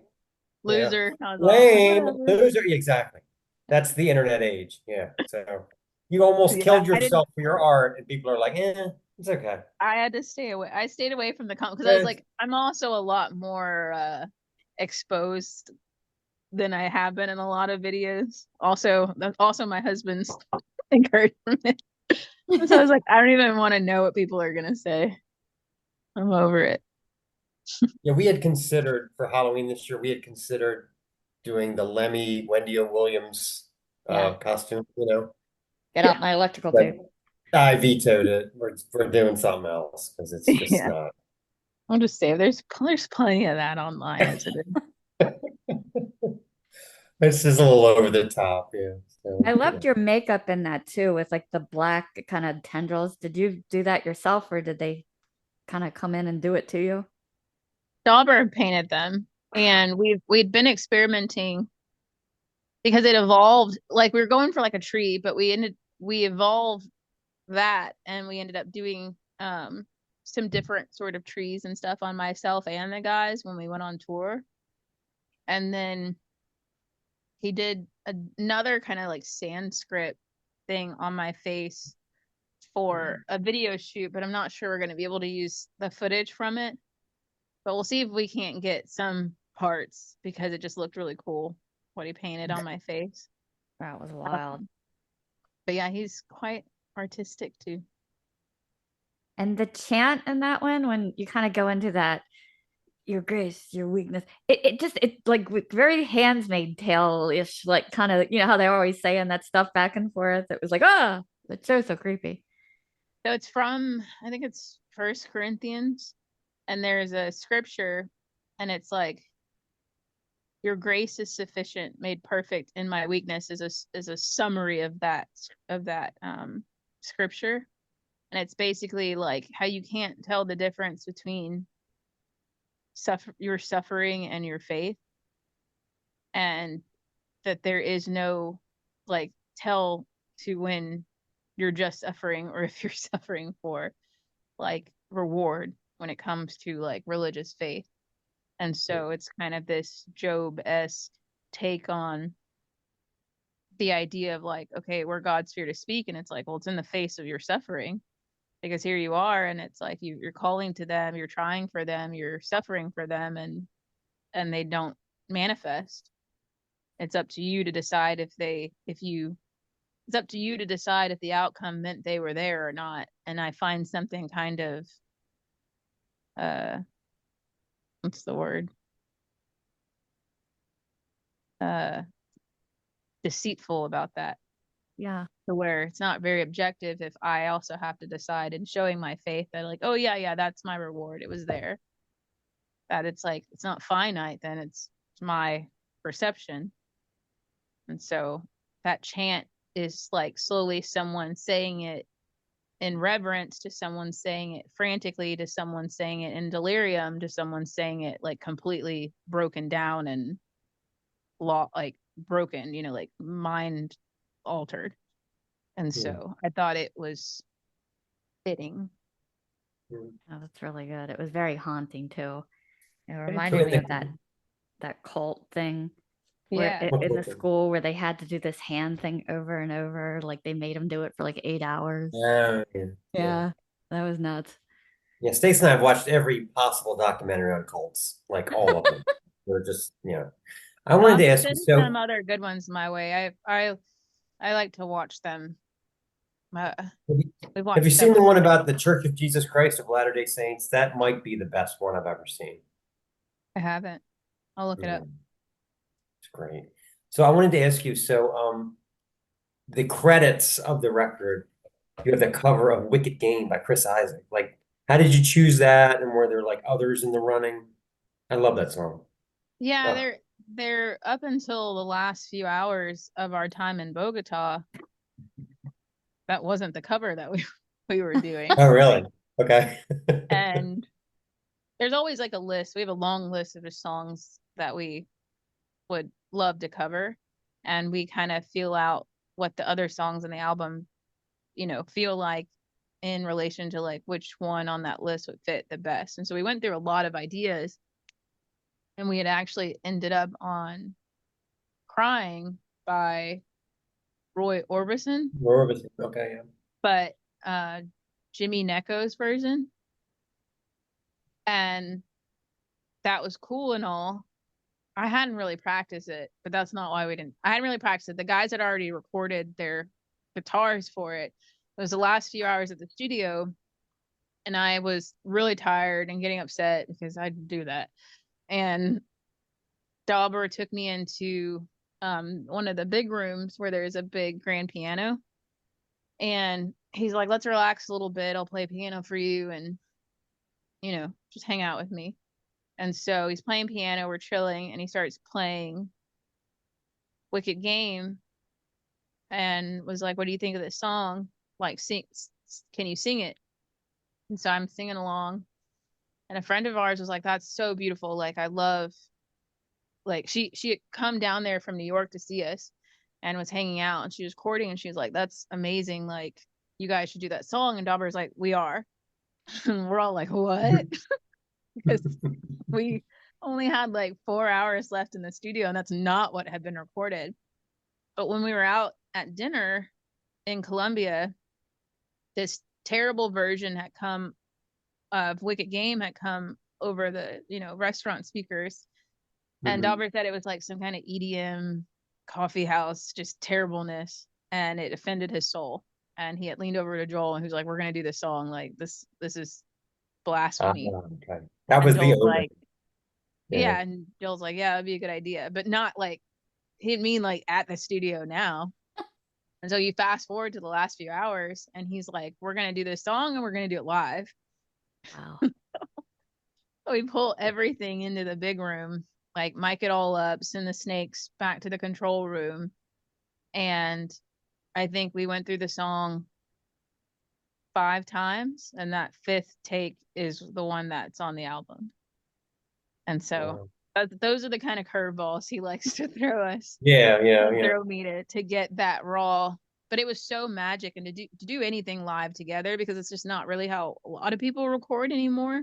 loser. I was Lame, like, whatever. loser. Exactly. That's the internet age. Yeah. So you almost Yeah, killed I didn't. yourself for your art, and people are like, it's okay. I had to stay away. I stayed away from the comment because I was Eh, like, I'm also a lot more exposed than I have been in a lot of videos. Also, that's also my husband's encouragement. So I was like, I don't even want to know what people are gonna say. I'm over it. Yeah, we had considered for Halloween this year, we had considered doing the Lemmy Wendy O. Williams Yeah. costume, Get out my electrical but tape. I vetoed it. We're doing something else because it's just Yeah. not. I'll just say there's plenty of that online as it is. It's just a little over the top, yeah. So, I loved your makeup in that too, with like the black kind of tendrils. Did you do that yourself or did they kind of come in and do it to you? Dauber painted them, and we'd been experimenting because it evolved. Like we were going for like a tree, but we evolved that, and we ended up doing some different sort of trees and stuff on myself and the guys when we went on tour. And then he did another kind of like Sanskrit thing on my face for a video shoot, but I'm not sure we're going to be able to use the footage from it. But we'll see if we can't get some parts because it just looked really cool what he painted on my face. That was wild. But yeah, he's quite artistic too. And the chant in that one, when you kind of go into that, your grace, your weakness, it like very Handmaid's Tale-ish, like kind of, you know how they're always saying that stuff back and forth. It was like, it's so creepy. So it's from, I think it's First Corinthians, and there's a scripture, and it's like, your grace is sufficient, made perfect in my weakness, is a summary of that scripture. And it's basically like how you can't tell the difference between your suffering and your faith, and that there is no like tell to when you're just suffering or if you're suffering for like reward when it comes to like religious faith. And so it's kind of this Job-esque take on the idea of like, okay, we're God's fear to speak, and it's like, well, it's in the face of your suffering, because here you are, and it's like you're calling to them, you're trying for them, you're suffering for them, and they don't manifest. It's up to you to decide it's up to you to decide if the outcome meant they were there or not. And I find something kind of what's the word? Deceitful about that. Yeah. To where it's not very objective if I also have to decide in showing my faith that like, oh yeah, that's my reward. It was there. That it's like, it's not finite, then it's my perception. And so that chant is like slowly someone saying it in reverence, to someone saying it frantically, to someone saying it in delirium, to someone saying it like completely broken down and like broken, like mind altered. And so I thought it was fitting. Oh, that's really good. It was very haunting too. It Trying reminded to me of think. that cult thing where Yeah. in the school where they had to do this hand thing over and over, like they made them do it for like 8 hours. Yeah. Yeah, that was nuts. Yeah, Stace and I have watched every possible documentary on cults, like all of them. We're just, I wanted to ask you, Send so some other good ones my way. I like to watch them. We've have watched you seen the several. one about the Church of Jesus Christ of Latter-day Saints? That might be the best one I've ever seen. I haven't. I'll look it up. It's great. So I wanted to ask you, the credits of the record, you have the cover of Wicked Game by Chris Isaac. Like, how did you choose that? And were there like others in the running? I love that song. Yeah, Oh. they're up until the last few hours of our time in Bogota. That wasn't the cover that we were doing. Oh, really? Okay. And there's always like a list. We have a long list of just songs that we would love to cover, and we kind of feel out what the other songs in the album, feel like in relation to like which one on that list would fit the best. And so we went through a lot of ideas, and we had actually ended up on Crying by Roy Orbison, Okay, yeah. but Jimmy Necco's version. And that was cool and all. I hadn't really practiced it, but that's not why I hadn't really practiced it. The guys had already recorded their guitars for it. It was the last few hours at the studio, and I was really tired and getting upset because I didn't do that. And Dauber took me into one of the big rooms where there's a big grand piano. And he's like, let's relax a little bit. I'll play piano for you and, just hang out with me. And so he's playing piano, we're chilling, and he starts playing Wicked Game and was like, what do you think of this song? Like, can you sing it? And so I'm singing along. And a friend of ours was like, that's so beautiful. Like, I love, like, she had come down there from New York to see us and was hanging out, and she was courting, and she was like, that's amazing. Like, you guys should do that song. And Dauber's like, we are. And we're all like, what? Because we only had like 4 hours left in the studio, and that's not what had been recorded. But when we were out at dinner in Colombia, this terrible version had come of Wicked Game had come over the, restaurant speakers. And Mhm. Dauber said it was like some kind of EDM coffee house, just terribleness. And it offended his soul. And he had leaned over to Joel and he was like, we're going to do this song. Like this is blasphemy. Okay. That And was the Joel's owner. like, Yeah. yeah. And Joel's like, yeah, that'd be a good idea. But not like, he didn't mean like at the studio now. And so you fast forward to the last few hours and he's like, we're going to do this song and we're going to do it live. Wow. So we pull everything into the big room, like mic it all up, send the snakes back to the control room. And I think we went through the song 5 times, and that 5th take is the one that's on the album. And so those are the kind of curveballs he likes to throw us. Yeah. Throw me to get that raw. But it was so magic, and to do anything live together, because it's just not really how a lot of people record anymore.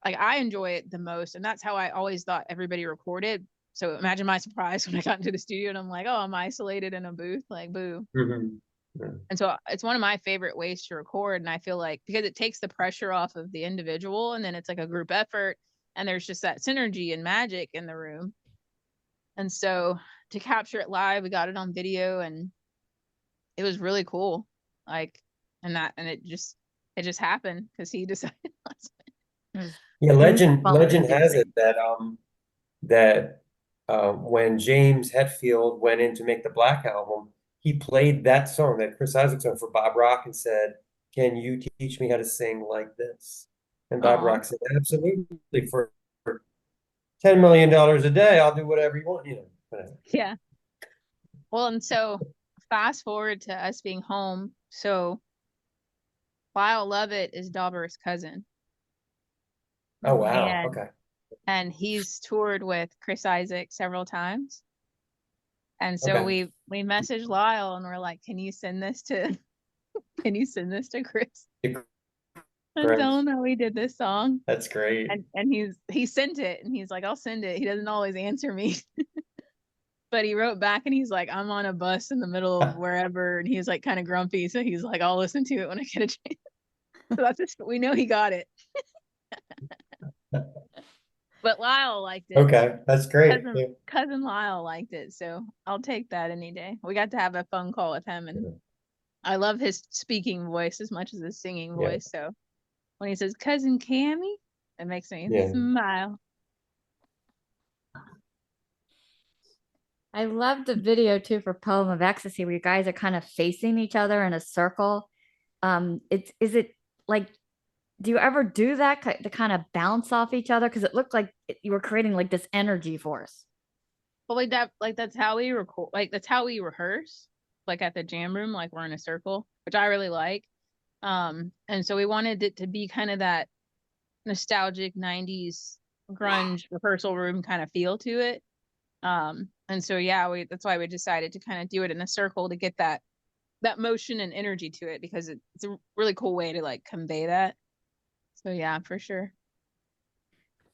Like I enjoy it the most, and that's how I always thought everybody recorded. So imagine my surprise when I got into the studio and I'm like, oh, I'm isolated in a booth, like boo. Mhm. Yeah. And so it's one of my favorite ways to record. And I feel like because it takes the pressure off of the individual and then it's like a group effort and there's just that synergy and magic in the room. And so to capture it live, we got it on video and it was really cool. Like, and it just happened because he decided last minute. Yeah, legend Bumping has things. it that that when James Hetfield went in to make the Black Album, he played that song, that Chris Isaak song, for Bob Rock and said, "Can you teach me how to sing like this?" And Bob Aw. Rock said, "Absolutely, for $10 million a day, I'll do whatever you want." Whatever. Yeah. Well, and so fast forward to us being home. So Lyle Lovett is Dauber's cousin. Oh wow, And okay. and he's toured with Chris Isaak several times. And so Okay. we messaged Lyle and we're like, can you send this to Chris? And tell him that we did this song. That's great. And he sent it and he's like, I'll send it. He doesn't always answer me. But he wrote back and he's like, I'm on a bus in the middle of wherever, and he's like kind of grumpy. So he's like, I'll listen to it when I get a chance. So that's just, we know he got it. But Lyle liked it. Okay, that's great. Yeah. Cousin Lyle liked it, so I'll take that any day. We got to have a phone call with him, and I love his speaking voice as much as his singing Yeah. voice. So when he says Cousin Cammie, it makes me Yeah. smile. I love the video too for Poem of Ecstasy where you guys are kind of facing each other in a circle. Is it like, do you ever do that to kind of bounce off each other? Because it looked like you were creating like this energy force. But that's how we record. Like that's how we rehearse. Like at the jam room, like we're in a circle, which I really like. And so we wanted it to be kind of that nostalgic 90s grunge rehearsal room kind of feel to it. And so yeah, that's why we decided to kind of do it in a circle to get that motion and energy to it, because it's a really cool way to like convey that. So yeah, for sure.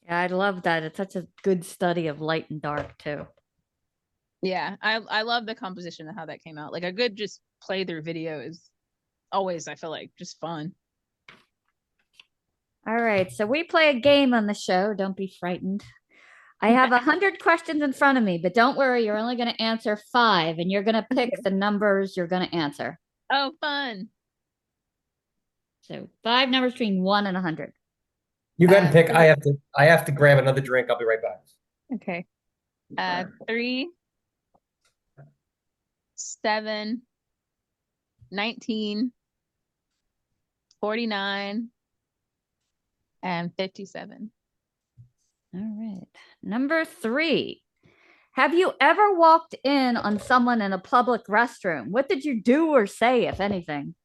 Yeah, I love that. It's such a good study of light and dark too. Yeah, I love the composition of how that came out. Like a good just play through video is always, I feel like, just fun. All right, so we play a game on the show. Don't be frightened. I have 100 questions in front of me, but don't worry, you're only going to answer 5, and you're going to pick the numbers you're going to answer. Oh, fun. So 5 numbers between 1 and 100. You got to pick. I have to grab another drink. I'll be right back. Okay. 3, 7, 19, 49, and 57. All right. Number 3. Have you ever walked in on someone in a public restroom? What did you do or say, if anything?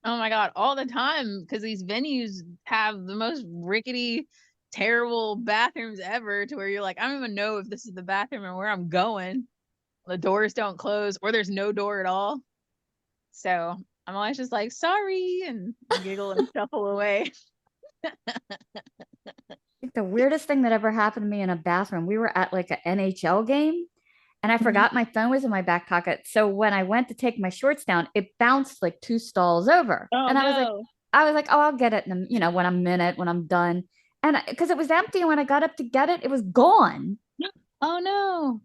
Oh my God, all the time, because these venues have the most rickety, terrible bathrooms ever, to where you're like, I don't even know if this is the bathroom or where I'm going. The doors don't close, or there's no door at all. So I'm always just like, sorry, and giggle and shuffle away. I think the weirdest thing that ever happened to me in a bathroom, we were at like an NHL game, and I forgot my phone was in my back pocket. So when I went to take my shorts down, it bounced like 2 stalls over. Oh And no. I was like, oh, I'll get it in when I'm minute, when I'm done. And because it was empty, and when I got up to get it, it was gone. Oh no.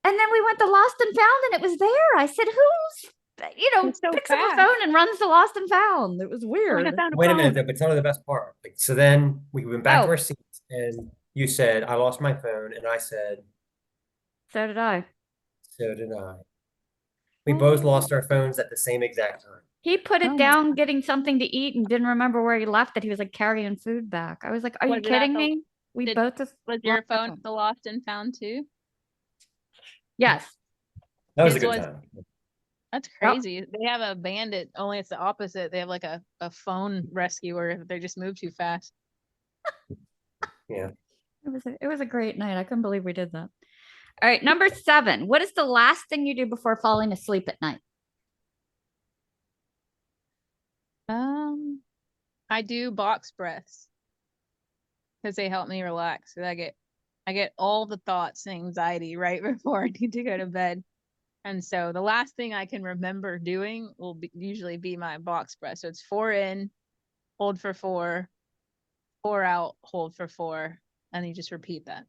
And then we went to Lost and Found, and it was there. I said, who's It's so picks up a fast. phone and runs to Lost and Found? It was Like, weird. I found a Wait a minute, phone. though, but tell me the best part. Like, so then we went back to Oh. our seats, and you said, "I lost my phone," and I said, So did I. "So did I." We both lost our phones at the same exact time. He put it Oh my down getting something to eat and didn't remember where he left it. He was like carrying food back. I was like, are you Was it at kidding the- me? We did- both just Was your lost our phone the lost and found too? Yes. That was a His good was- time. That's crazy. They have a bandit, only it's the opposite. They have like a phone rescuer if they just move too fast. Yeah. It was a great night. I couldn't believe we did that. All right, number 7. What is the last thing you do before falling asleep at night? I do box breaths because they help me relax. I get all the thoughts and anxiety right before I need to go to bed. And so the last thing I can remember doing will usually be my box breath. So it's 4 in, hold for 4, 4 out, hold for 4, and you just repeat that.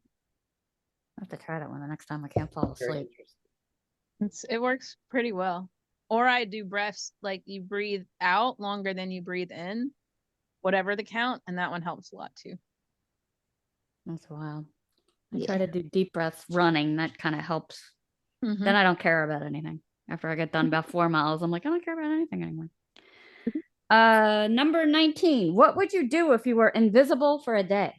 I have to try that one the next time I can't fall Very asleep. interesting. It works pretty well. Or I do breaths like you breathe out longer than you breathe in, whatever the count, and that one helps a lot too. That's wild. I Yeah. try to do deep breaths running. That kind of helps. Mhm. Then I don't care about anything. After I get done about 4 miles, I'm like, I don't care about anything anymore. Number 19. What would you do if you were invisible for a day?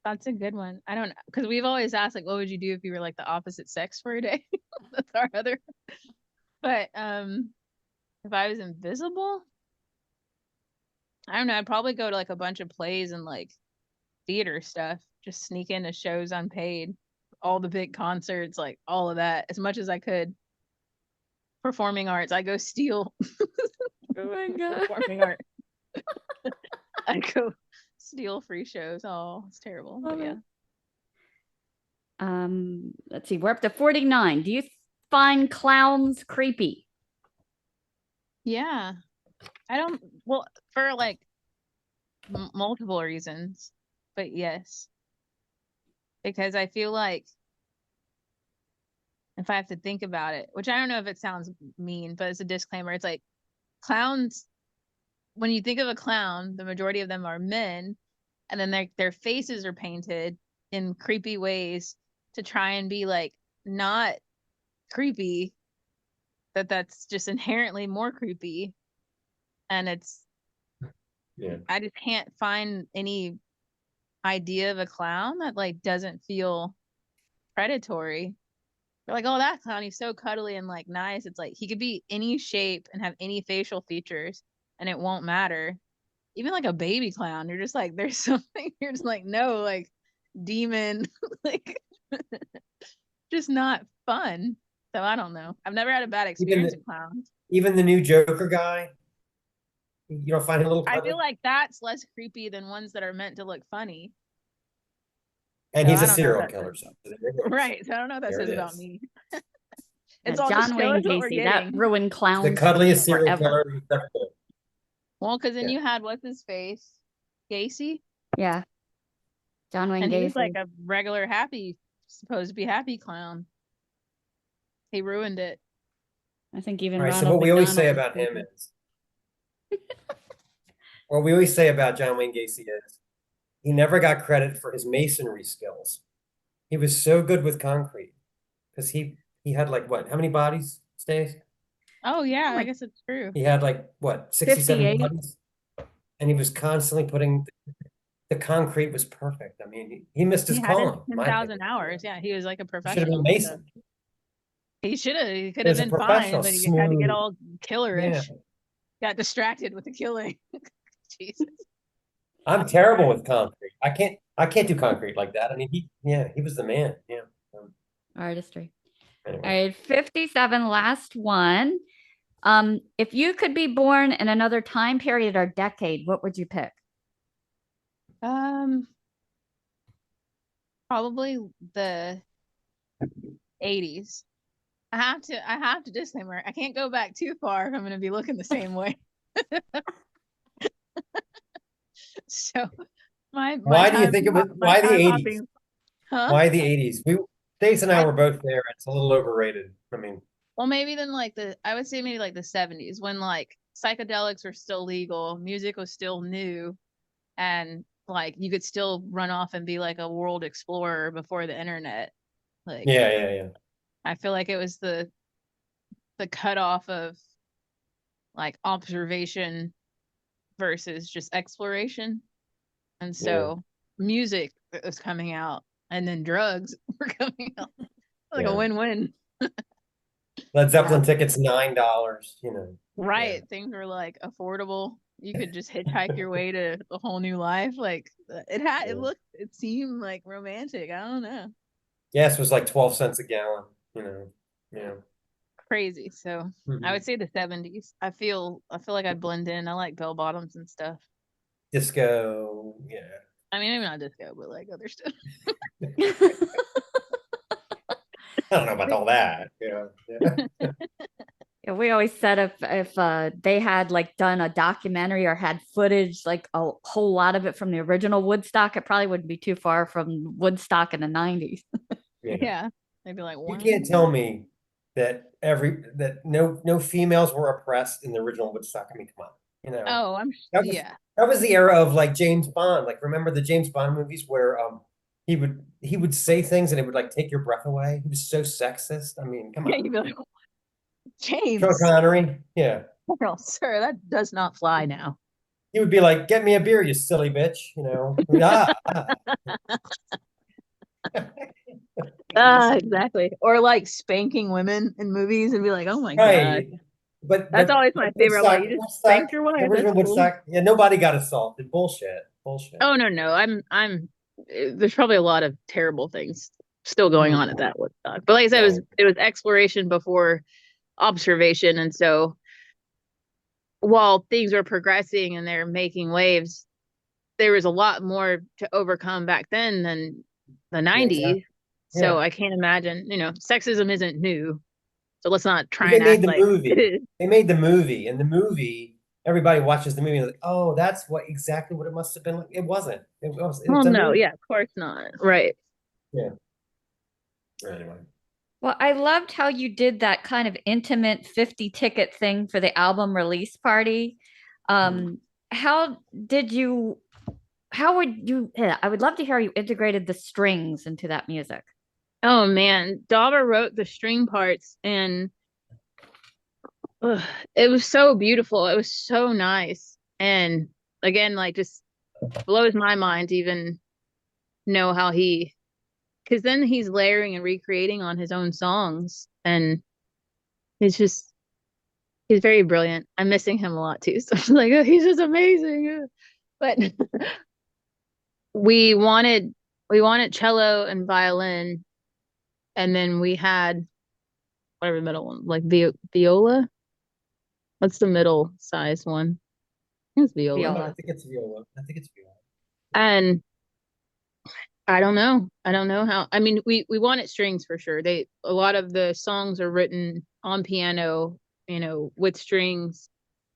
That's a good one. I don't know, because we've always asked like, what would you do if you were like the opposite sex for a day? That's our other. But if I was invisible, I don't know. I'd probably go to like a bunch of plays and like theater stuff. Just sneak into shows unpaid, all the big concerts, like all of that, as much as I could. Performing arts, I go steal Oh my God. performing art. I go steal free shows. Oh, it's terrible. But Love yeah. it. Let's see. We're up to 49. Do you find clowns creepy? Yeah. I don't, well, for like multiple reasons, but yes. Because I feel like if I have to think about it, which I don't know if it sounds mean, but it's a disclaimer. It's like clowns, when you think of a clown, the majority of them are men, and then their faces are painted in creepy ways to try and be like not creepy, that's just inherently more creepy. And I just can't find any idea of a clown that like doesn't feel predatory. They're like, oh, that clown, he's so cuddly and like nice. It's like he could be any shape and have any facial features and it won't matter. Even like a baby clown, you're just like, there's something, you're just like, no, like demon, like just not fun. So I don't know. I've never had a bad experience with clowns. Even the new Joker guy, you don't find him a little I cuddly? feel like that's less creepy than ones that are meant to look funny. And So he's I a don't know serial that killer. says- So there it is. Right. So I don't know what that There says it about is. me. Yeah, It's all just John show Wayne us what we're Gacy. That getting. ruined clowns The for me cuddliest serial forever. killer we've ever done. Well, because then Yeah. you had what's his face? Gacy? Yeah. John Wayne And he was Gacy. like a regular supposed to be happy clown. He ruined it. I think even All right, so Ronald what we always say McDonald about was him creepy. is, what we always say about John Wayne Gacy is, he never got credit for his masonry skills. He was so good with concrete because he had like what? How many bodies, Stace? Oh yeah, I Like guess it's true. He had like what, 67 58. bodies? And he was constantly putting the concrete was perfect. I mean, he missed his He had his calling. in my 10,000 opinion. hours. Yeah, he was like a He should have been professional. a mason. He should have. He could He have was a been fine, professional, but he had to get smooth. all killerish. Yeah. Got distracted with the killing. Jesus. I'm terrible with concrete. I can't do concrete like that. I mean, he was the man. Yeah. Artistry. Anyway. All right, 57, last one. If you could be born in another time period or decade, what would you pick? Probably the 80s. I have to disclaimer. I can't go back too far if I'm gonna be looking the same way. So my Why do you time think it was? my Why the time 80s? hopping, huh? Why the 80s? Stace and I I were both there. It's a little overrated. I mean, well maybe then like I would say maybe like the 70s when like psychedelics were still legal, music was still new, and like you could still run off and be like a world explorer before the internet. Like yeah. I feel like it was the cutoff of like observation versus just exploration. And Yeah, so music was coming out and then drugs were coming out. Like a yeah. win-win. Led Yeah. Zeppelin tickets $9. Yeah, Right. Things were like affordable. You could just hitchhike your way to a whole new life. Like yeah. it seemed like romantic. I don't know. Gas was like 12 cents a gallon. Yeah. Crazy. So I Mhm. would say the 70s. I feel like I'd blend in. I like bell bottoms and stuff. Disco. Yeah. I mean, maybe not disco, but like other stuff. I don't know about all that. Yeah. Yeah, we always said if they had like done a documentary or had footage, like a whole lot of it from the original Woodstock, it probably wouldn't be too far from Woodstock in the 90s. Yeah. Yeah. Maybe like You one. can't tell me that no females were oppressed in the original Woodstock. I mean, come on. Oh, That was yeah. that was the era of like James Bond. Like, remember the James Bond movies where he would say things and it would like take your breath away. He was so sexist. I mean, come Yeah, on. you'd be like, Sean James, Connery, yeah. girl, sir, that does not fly now. He would be like, "Get me a beer, you silly bitch." Ah. Exactly. Or like spanking women in movies and be like, oh my God. Right. But That's but always but my favorite. I'm like, Woodstock, you just Woodstock, spanked your the wife. That's original cool. Woodstock, yeah, nobody got assaulted. Bullshit. Bullshit. Oh no, no. There's probably a lot of terrible things still going on at Hmm. that Woodstock. But like I said, Right. it was exploration before observation. And so while things were progressing and they're making waves, there was a lot more to overcome back then than the Yeah, 90s. exactly. So Yeah. I can't imagine, sexism isn't new. So let's not But try they and made act the like it movie. is. They made the movie, and the movie, everybody watches the movie and like, oh, that's exactly what it must have been like. It wasn't. Well, It's a no, movie. yeah, of course not. Right. Yeah. Anyway. Well, I loved how you did that kind of intimate 50 ticket thing for the album release party. Hmm. Um, how did you, how would you, yeah, I would love to hear how you integrated the strings into that music. Oh man, Dauber wrote the string parts and ugh, it was so beautiful. It was so nice. And again, like just blows my mind to even know how because then he's layering and recreating on his own songs. And it's just, he's very brilliant. I'm missing him a lot too. So I'm like, oh, he's just amazing. But we wanted, we wanted cello and violin. And then we had whatever the middle one, like viola. What's the middle size one? I think it's viola. I Viola. think it's viola. I think it's viola. And I don't know. I don't know how. I mean, we wanted strings for sure. A lot of the songs are written on piano, with strings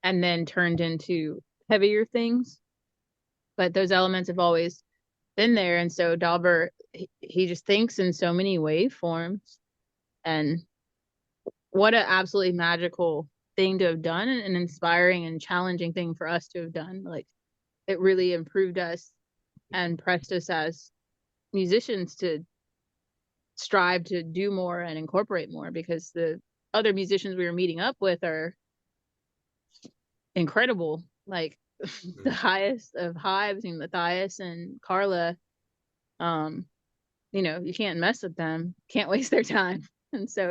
and then turned into heavier things. But those elements have always been there. And so Dauber, he just thinks in so many waveforms. And what an absolutely magical thing to have done, and an inspiring and challenging thing for us to have done. Like it really improved us and pressed us as musicians to strive to do more and incorporate more, because the other musicians we were meeting up with are incredible. Like the highest of hives, Matthias and Carla, um, you can't mess with them, can't waste their time. And so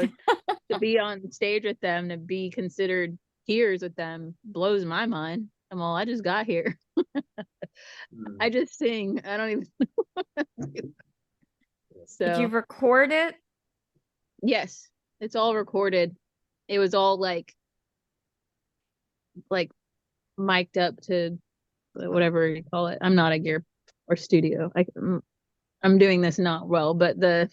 to be on stage with them, to be considered peers with them blows my mind. I'm all, I just got here. Hmm. I just sing. I don't even. Did you So record it? yes, it's all recorded. It was all like mic'd up to whatever you call it. I'm not a gear or studio. I'm doing this not well, but the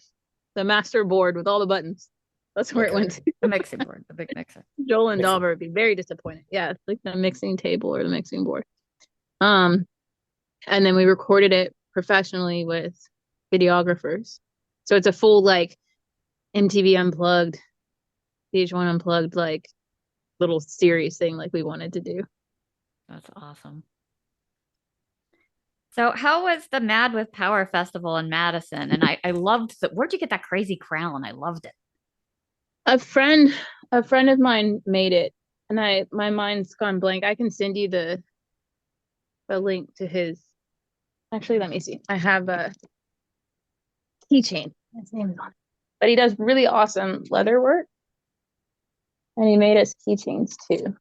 master board with all the buttons. That's where it went to. The mixing board, the big mixer. Joel and Mixing. Dauber would be very disappointed. Yeah, it's like the mixing table or the mixing board. And then we recorded it professionally with videographers. So it's a full like MTV Unplugged, VH1 Unplugged, like little series thing like we wanted to do. That's awesome. So how was the Mad with Power Festival in Madison? And I loved that. Where'd you get that crazy crown? I loved it. A friend of mine made it, and my mind's gone blank. I can send you the link to his. Actually, let me see. I have a keychain. His name is on it. But he does really awesome leather work. And he made us keychains too.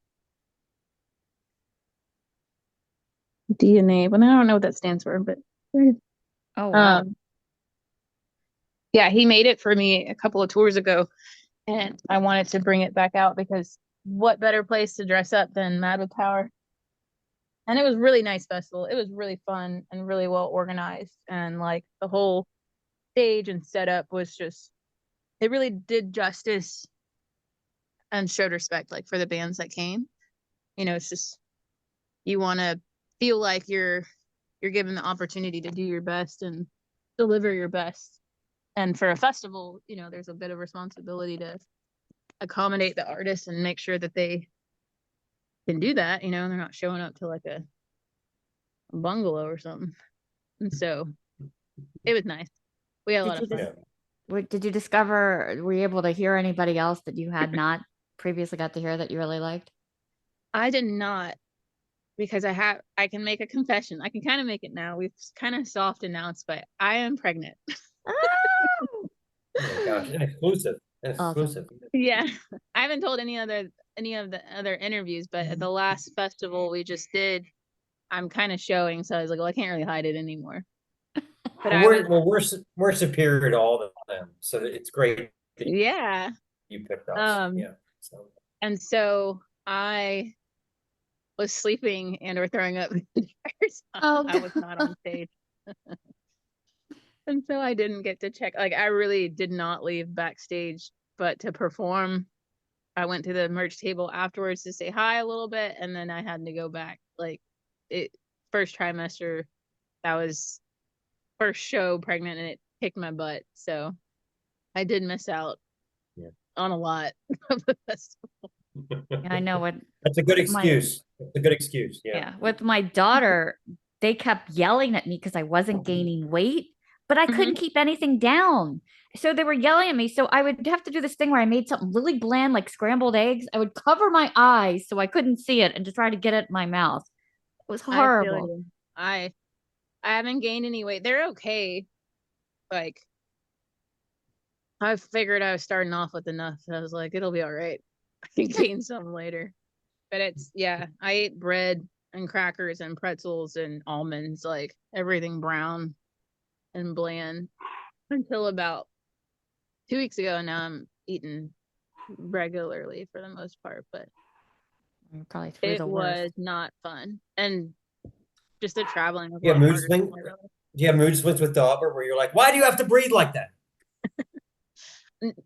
DNA, but I don't know what that stands for, but Oh, wow. yeah, he made it for me a couple of tours ago, and I wanted to bring it back out because what better place to dress up than Mad with Power? And it was really nice festival. It was really fun and really well organized, and like the whole stage and setup was just, it really did justice and showed respect like for the bands that came. You know, it's just, you want to feel like you're given the opportunity to do your best and deliver your best. And for a festival, you know, there's a bit of responsibility to accommodate the artists and make sure that they can do that, you know, and they're not showing up to like a bungalow or something. And so it was nice. We had a lot of fun. Did you discover, were you able to hear anybody else that you had not previously got to hear that you really liked? I did not, because I can make a confession. I can kind of make it now. We've kind of soft announced, but I am pregnant. Oh, Oh my gosh, exclusive. Awesome. Exclusive. Yeah. I haven't told any of the other interviews, but at the last festival we just did, I'm kind of showing, so I was like, well, I can't really hide it anymore. But We're superior to all of them, so it's great that yeah. you picked us. Yeah. So. And so I was sleeping and or throwing up. I was not on stage. And so I didn't get to check. Like, I really did not leave backstage, but to perform, I went to the merch table afterwards to say hi a little bit, and then I had to go back. Like, first trimester, that was first show pregnant, and it kicked my butt. So I did miss out on a lot of the festival. Yeah, I know what. That's a good excuse. That's a good excuse. Yeah. With my daughter, they kept yelling at me because I wasn't gaining weight, but I couldn't keep anything down. So they were yelling at me. So I would have to do this thing where I made something really bland, like scrambled eggs. I would cover my eyes so I couldn't see it and just try to get it in my mouth. It was horrible. I haven't gained any weight. They're okay. Like, I figured I was starting off with enough. I was like, it'll be all right. I can gain some later. But it's, yeah, I ate bread and crackers and pretzels and almonds, like everything brown and bland until about 2 weeks ago. And now I'm eating regularly for the most part, but probably it was not fun. And just the traveling was Do you have mood swings with Dauber where you're like, why do you have to breathe like that?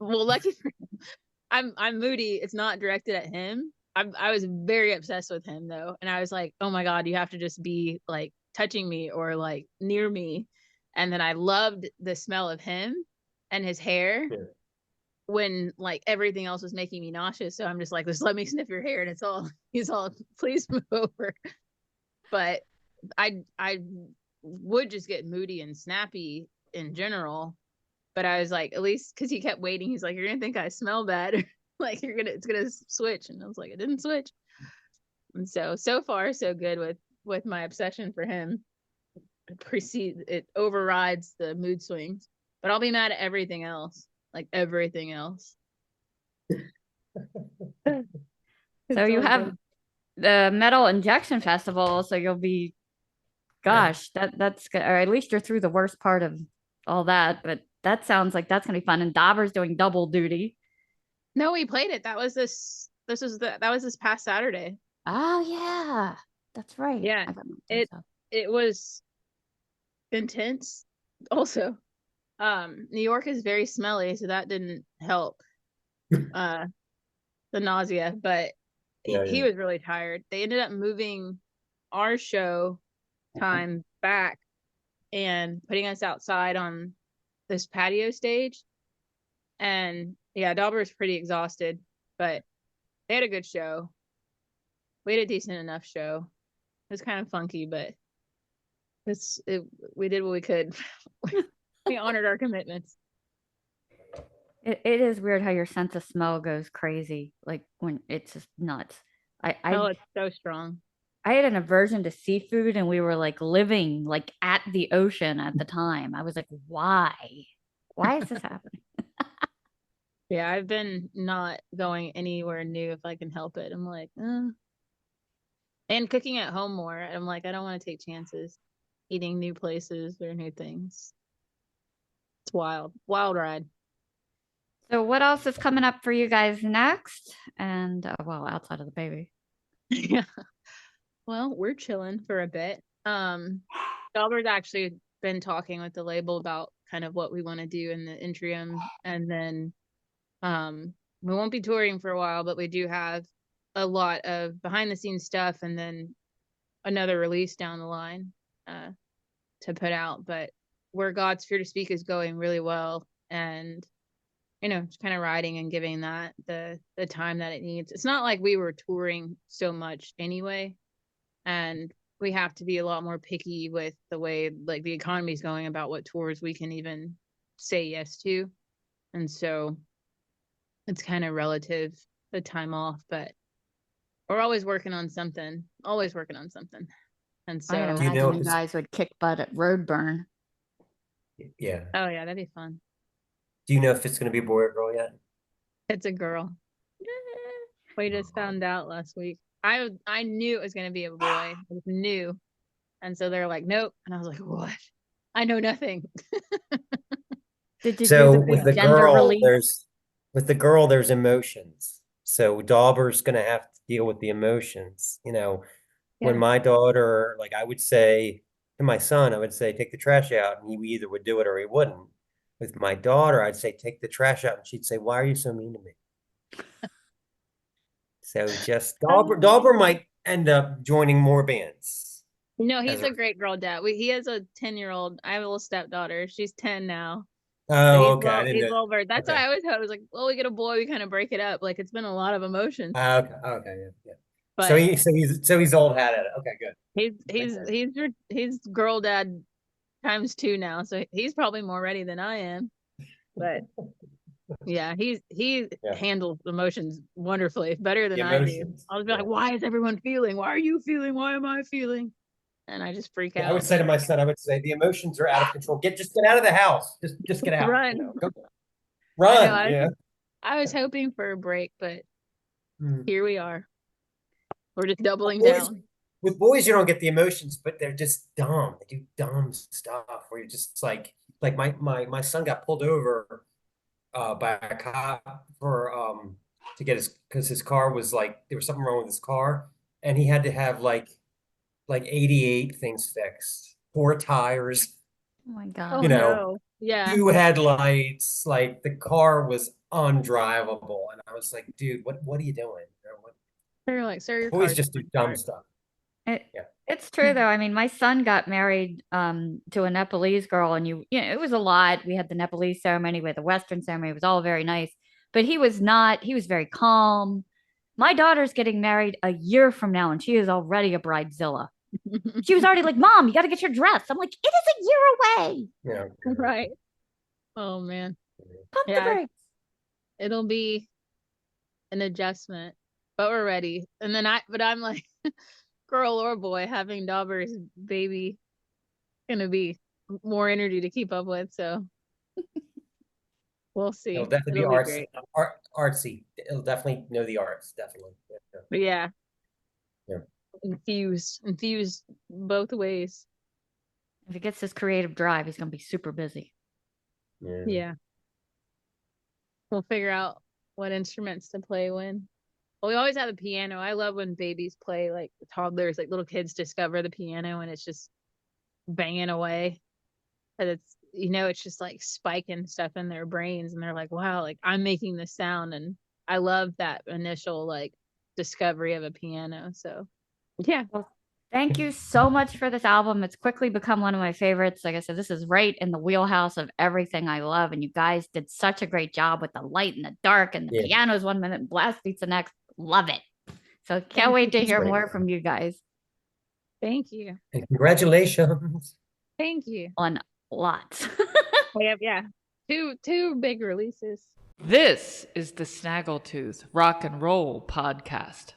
Well, lucky for him, I'm moody. It's not directed at him. I was very obsessed with him though, and I was like, oh my god, you have to just be like touching me or like near me. And then I loved the smell of him and his hair when like everything else was making me nauseous. So I'm just like, just let me sniff your hair, and he's all please move over. But I would just get moody and snappy in general. But I was like, at least, because he kept waiting, he's like, you're gonna think I smell bad. Like, it's gonna switch. And I was like, it didn't switch. And so far so good with my obsession for him. It overrides the mood swings. But I'll be mad at everything else. Like everything else. So you have the Metal Injection Festival, so you'll be, gosh, that's good. Or at least you're through the worst part of all that, but that sounds like that's gonna be fun. And Dauber's doing double duty. No, we played it. That was this past Saturday. Oh yeah, that's right. Yeah, it was intense. Also, New York is very smelly, so that didn't help the nausea, but Yeah, he yeah. was really tired. They ended up moving our show time back and putting us outside on this patio stage. And yeah, Dauber's pretty exhausted, but they had a good show. We had a decent enough show. It was kind of funky, but we did what we could. We honored our commitments. It is weird how your sense of smell goes crazy. Like when it's just nuts. Oh, it's so strong. I had an aversion to seafood and we were like living like at the ocean at the time. I was like, why? Why is this happening? Yeah, I've been not going anywhere new if I can help it. I'm like, and cooking at home more. I'm like, I don't want to take chances eating new places or new things. It's wild, wild ride. So what else is coming up for you guys next? And well, outside of the baby. Yeah. Well, we're chilling for a bit. Albert's actually been talking with the label about kind of what we want to do in the interim, and then we won't be touring for a while, but we do have a lot of behind the scenes stuff, and then another release down the line to put out. But where God's Fear to Speak is going really well, and just kind of riding and giving that the time that it needs. It's not like we were touring so much anyway, and we have to be a lot more picky with the way like the economy's going about what tours we can even say yes to. And so it's kind of relative the time off, but we're always working on something. Always working on something. And I so Do you know imagine if you it's guys would kick butt at Roadburn. yeah? oh yeah, that'd be fun. Do you know if it's gonna be a boy or girl yet? It's a girl. We just found out last week. I knew it was gonna be a boy. I just knew. And so they're like, nope. And I was like, what? I know nothing. Did you do So the with big the gender girl, release? there's emotions. So Dauber's gonna have to deal with the emotions. When Yeah. my daughter, like I would say to my son, I would say, take the trash out, and he either would do it or he wouldn't. With my daughter, I'd say, take the trash out, and she'd say, why are you so mean to me? So just Dauber might end up joining more bands. No, As he's a, a great girl dad. He has a 10-year-old. I have a little stepdaughter. She's 10 now. So oh, okay. I didn't he's know. well versed. That's why Okay. I always thought it was like, well, we get a boy, we kind of break it up. Like it's been a lot of emotions. Okay. Okay. Yeah. Yeah. So But he's old hat at it. Okay, good. he's girl dad times 2 now. So he's probably more ready than I am. But yeah, he Yeah. handles emotions wonderfully, better than The I do. emotions. I'll be like, Yeah. why is everyone feeling? Why are you feeling? Why am I feeling? And I just freak Yeah, I out. would say to my son, I would say the emotions are out of control. Just get out of the house. Just get out. Run. Go I know. run. Yeah. I was hoping for a break, but Hmm. here we are. We're just doubling Boys, down. with boys, you don't get the emotions, but they're just dumb. They do dumb stuff where you're just like my son got pulled over by a cop for to get because his car was like there was something wrong with his car, and he had to have like 88 things fixed, 4 tires, Oh my Oh God. you know, no. Yeah. 2 headlights, like the car was undrivable. And I was like, dude, what are you doing? They're like, sir, your Boys car's just do fine. dumb stuff. It, Yeah. it's true though. I mean, my son got married to a Nepalese girl, and it was a lot. We had the Nepalese ceremony, we had the Western ceremony. It was all very nice. But he was not, he was very calm. My daughter's getting married a year from now, and she is already a bridezilla. She was already like, Mom, you got to get your dress. I'm like, it is a year away. Yeah. Right. Oh man. Pump the Yeah, brakes. it'll be an adjustment, but we're ready. And then I'm like, girl or boy, having Dauber's baby gonna be more energy to keep up with. So we'll see. It'll definitely be It'll be great. artsy. It'll definitely know the arts, definitely. Yeah. But yeah, Yeah. infused both ways. If he gets this creative drive, he's going to be super busy. Yeah. Yeah. We'll figure out what instruments to play when. Well, we always have a piano. I love when babies play, like toddlers, like little kids discover the piano and it's just banging away. But it's just like spiking stuff in their brains, and they're like, wow, like I'm making this sound. And I love that initial like discovery of a piano. So yeah. Well, thank you so much for this album. It's quickly become one of my favorites. Like I said, this is right in the wheelhouse of everything I love. And you guys did such a great job with the light and the dark and the Yeah. pianos 1 minute, blast beats the next. Love it. So can't Thank wait to you. hear Great. more from you guys Thank you. And congratulations. Thank you. on lots. We have, yeah, two big releases. This is the Snaggletooth Rock and Roll Podcast.